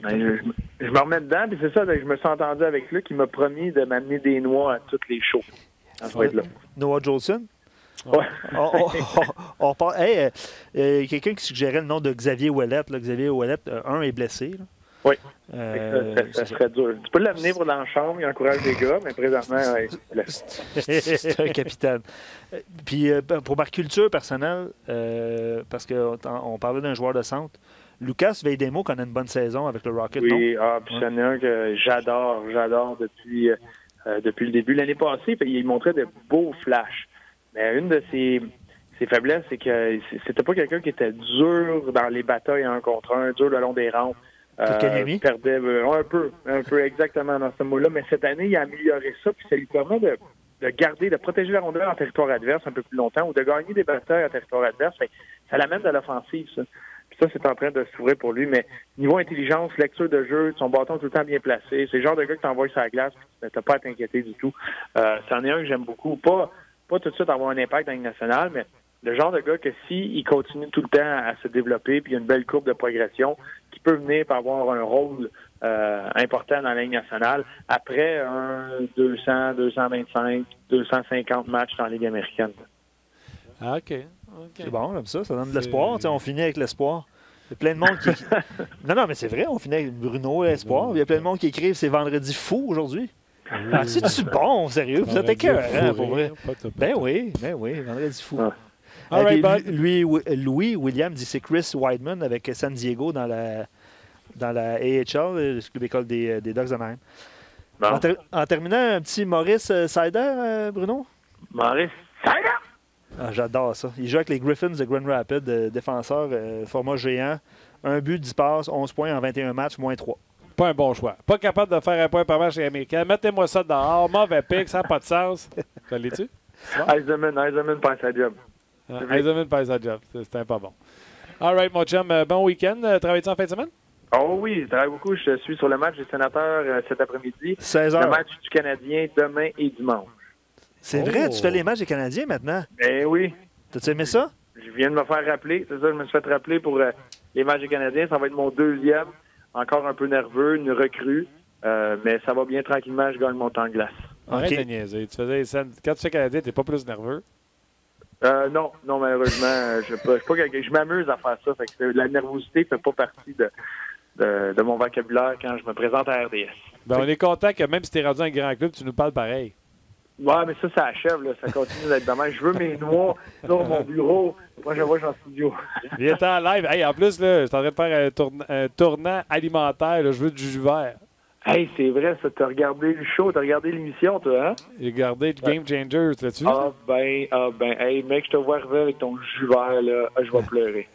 Je me remets dedans, puis c'est ça, je me suis entendu avec Luc, il m'a promis de m'amener des noix à toutes les shows. Noah Jolson? Ouais. On parle. Quelqu'un qui suggérait le nom de Xavier Ouellet. Xavier Ouellet, un est blessé. Là. Oui. Ça serait dur. Tu peux l'amener pour dans la chambre, il encourage les gars, mais présentement, c'est un capitaine. Puis pour ma culture personnelle, parce qu'on parlait d'un joueur de centre, Lucas Veidemo connaît une bonne saison avec le Rocket, non? Oui, puis c'en est un que j'adore depuis le début. L'année passée, il montrait de beaux flashs. Mais une de ses faiblesses, c'est que c'était pas quelqu'un qui était dur dans les batailles 1 contre 1, dur le long des rangs. Il perdait un peu exactement dans ce mot-là. Mais cette année, il a amélioré ça, puis ça lui permet de protéger la rondelle en territoire adverse un peu plus longtemps ou de gagner des batailles en territoire adverse. Ça l'amène de l'offensive, ça. Ça, c'est en train de s'ouvrir pour lui. Mais niveau intelligence, lecture de jeu, son bâton tout le temps bien placé, c'est le genre de gars que tu envoies sur la glace et tu n'as pas à t'inquiéter du tout. C'en est un que j'aime beaucoup. Pas tout de suite avoir un impact dans la Ligue nationale, mais le genre de gars que s'il continue tout le temps à se développer puis il y a une belle courbe de progression, qui peut venir par avoir un rôle important dans la Ligue nationale après un 200, 225, 250 matchs dans la Ligue américaine. Ah, OK. C'est bon, comme ça donne de l'espoir. On finit avec l'espoir. Il y a plein de monde qui... Non, mais c'est vrai, on finit avec Bruno, l'espoir. Il y a plein de monde qui écrivent « C'est vendredi fou aujourd'hui ». Ah, c'est-tu bon, sérieux? Vous êtes écœurant, pour vrai. Ben oui, vendredi fou. Ah. All right, bud. Louis William dit c'est Chris Weidman avec San Diego dans la AHL, le club école des Ducks d'Anaheim. Bon. En terminant, un petit Maurice Sider, Bruno? Maurice Sider! Ah, j'adore ça. Il joue avec les Griffins de Grand Rapids, défenseur format géant. Un but, 10 passes, 11 points en 21 matchs, moins 3. Pas un bon choix. Pas capable de faire un point par match chez les Américains. Mettez-moi ça dehors. Mauvais pick, ça n'a pas de sens. Ça l'est-tu? Eisenman passe à job. Eisenman passe à job. C'était pas bon. All right, mon chum. Bon week-end. Travailles-tu en fin de semaine? Oh oui, je travaille beaucoup. Je suis sur le match des Sénateurs cet après-midi. 16h. Le match du Canadien demain et dimanche. C'est vrai, tu fais les matchs des Canadiens maintenant? Ben oui. T'as-tu aimé ça? Je viens de me faire rappeler. C'est ça, je me suis fait rappeler pour les matchs des Canadiens. Ça va être mon deuxième. Encore un peu nerveux, une recrue. Mais ça va bien tranquillement. Je gagne mon temps de glace. Arrête Okay. de niaiser. Quand tu fais Canadien, t'es pas plus nerveux? Non, malheureusement, je m'amuse à faire ça. Fait que la nervosité fait pas partie de mon vocabulaire quand je me présente à RDS. Ben, on est content que même si t'es rendu dans un grand club, tu nous parles pareil. Ouais, mais ça achève, là. Ça continue d'être demain. Je veux mes noix sur mon bureau. Moi, je vois, je suis en studio. Il est en live. Hey, en plus, là, je suis en train de faire un tournant alimentaire. Là, je veux du jus vert. Hey, c'est vrai, ça. T'as regardé le show, t'as regardé l'émission, toi, hein? J'ai regardé Game Changers, l'as-tu? Ah ben. Hey, mec, je te vois arriver avec ton jus vert, là. Ah, je vais pleurer.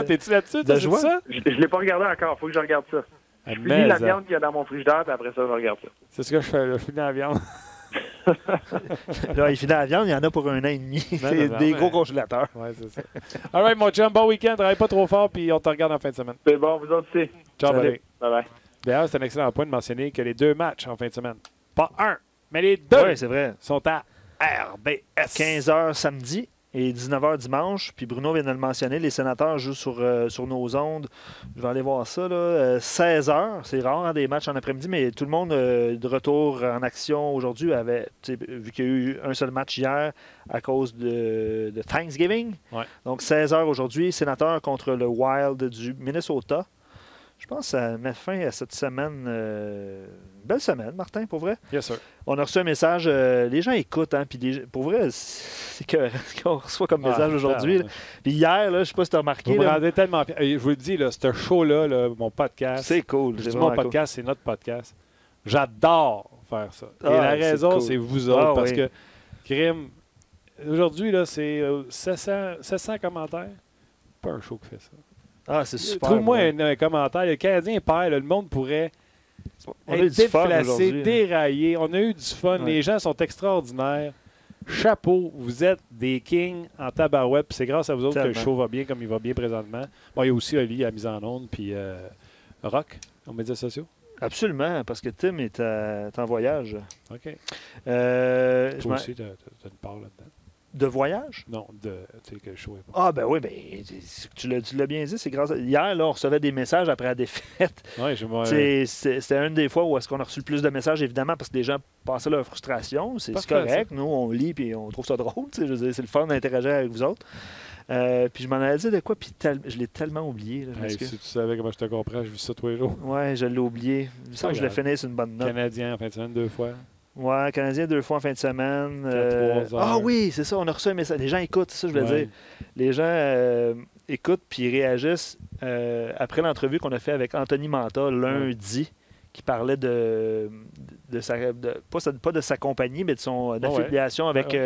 T'es-tu là-dessus? T'as vu ça? Je l'ai pas regardé encore. Faut que je regarde ça. Ah, Je finis la viande qu'il y a dans mon frigidaire, puis après ça, je regarde ça. C'est ce que je fais, là. Je finis la viande. Là, il finit la viande, il y en a pour 1 an et demi. C'est des gros congélateurs. Ouais, c'est ça. All right, mon chum, bon week-end. Travaille pas trop fort, puis on te regarde en fin de semaine. C'est bon, vous autres aussi. Ciao, Salut. buddy. Bye-bye. D'ailleurs, c'est un excellent point de mentionner que les 2 matchs en fin de semaine, pas un, mais les 2 Oui, c'est vrai. sont à RBS. 15h samedi et 19h dimanche. Puis Bruno vient de le mentionner, les Sénateurs jouent sur nos ondes. Je vais aller voir ça. Là. 16h, c'est rare hein, des matchs en après-midi, mais tout le monde de retour en action aujourd'hui avait, vu qu'il y a eu un seul match hier à cause de Thanksgiving. Ouais. Donc 16h aujourd'hui, Sénateurs contre le Wild du Minnesota. Je pense que ça met fin à cette semaine. Belle semaine, Martin, pour vrai. Yes, sir. On a reçu un message. Les gens écoutent, hein, puis pour vrai, c'est que ce qu'on reçoit comme message aujourd'hui. Là. Puis hier, là, je ne sais pas si tu as remarqué. Vous me là, rendez tellement fier. Je vous le dis, là, ce show-là, là, mon podcast, c'est cool. je C'est dis vraiment mon podcast, c'est notre podcast. J'adore faire ça. Et la c'est raison, cool. c'est vous autres. Parce oui. que, Crime, aujourd'hui, là, c'est 700 commentaires. Pas un show qui fait ça. Ah, c'est super. Trouve-moi ouais. un commentaire. Le Canadien perd, là, le monde pourrait On a eu être du fun déplacé, aujourd'hui, déraillé. On a eu du fun. Ouais. Les gens sont extraordinaires. Chapeau, vous êtes des kings en tabarouette. Puis c'est grâce à vous autres que le Tellement. show va bien comme il va bien présentement. Bon, il y a aussi Oli à la mise en onde, puis Rock, aux médias sociaux. Absolument, parce que Tim est en voyage. OK. Je Toi m'en- aussi, tu as une part là-dedans. de voyage? Non, tu sais que le show est pas. Ah, ben oui, ben, tu l'as bien dit. C'est grâce à... Hier, là, on recevait des messages après la défaite. Ouais, C'était une des fois où est-ce qu'on a reçu le plus de messages, évidemment, parce que les gens passaient leur frustration. C'est Parfait, correct. Nous, on lit et on trouve ça drôle. Je veux dire, c'est le fun d'interagir avec vous autres. Puis je m'en allais dire de quoi, puis je l'ai tellement oublié. Là, Hey, si tu savais comment je te comprends, je vis ça tous les jours. Ouais, je l'ai oublié. Il me semble que je l'ai grave. fini sur une bonne note. Canadien en fin de semaine 2 fois. Ouais, Canadien 2 fois en fin de semaine. 3 heures. Ah oui, c'est ça, on a reçu un message. Les gens écoutent, c'est ça que je voulais Ouais. dire. Les gens écoutent puis réagissent après l'entrevue qu'on a fait avec Anthony Manta lundi, qui parlait de pas de sa compagnie, mais de son affiliation avec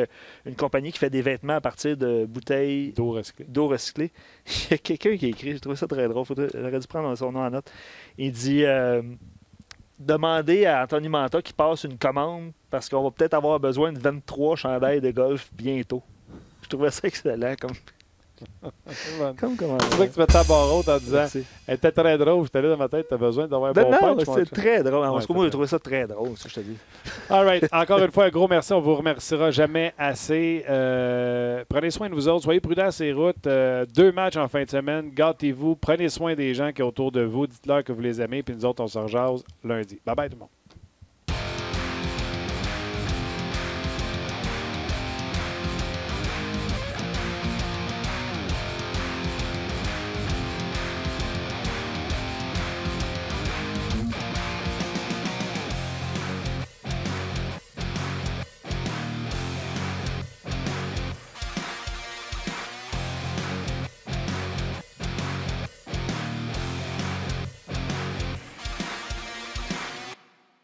une compagnie qui fait des vêtements à partir de bouteilles D'eau recyclée. d'eau recyclée. Il y a quelqu'un qui a écrit, j'ai trouvé ça très drôle, j'aurais dû prendre son nom en note. Il dit demander à Anthony Manta qu'il passe une commande parce qu'on va peut-être avoir besoin de 23 chandails de golf bientôt. Je trouvais ça excellent comme comment. C'est vrai que tu mets ta barre haute en disant Merci. elle était très drôle, j'étais là dans ma tête, t'as besoin d'avoir un Ben bon non, punch. mon c'est chum. très drôle. En Ouais, tout cas, moi, j'ai trouvé ça très drôle, ça, je te dis. All right. Encore une fois, un gros merci. On vous remerciera jamais assez. Prenez soin de vous autres. Soyez prudents sur les routes. 2 matchs en fin de semaine. Gâtez-vous. Prenez soin des gens qui sont autour de vous. Dites-leur que vous les aimez. Puis nous autres, on se rejase lundi. Bye bye tout le monde.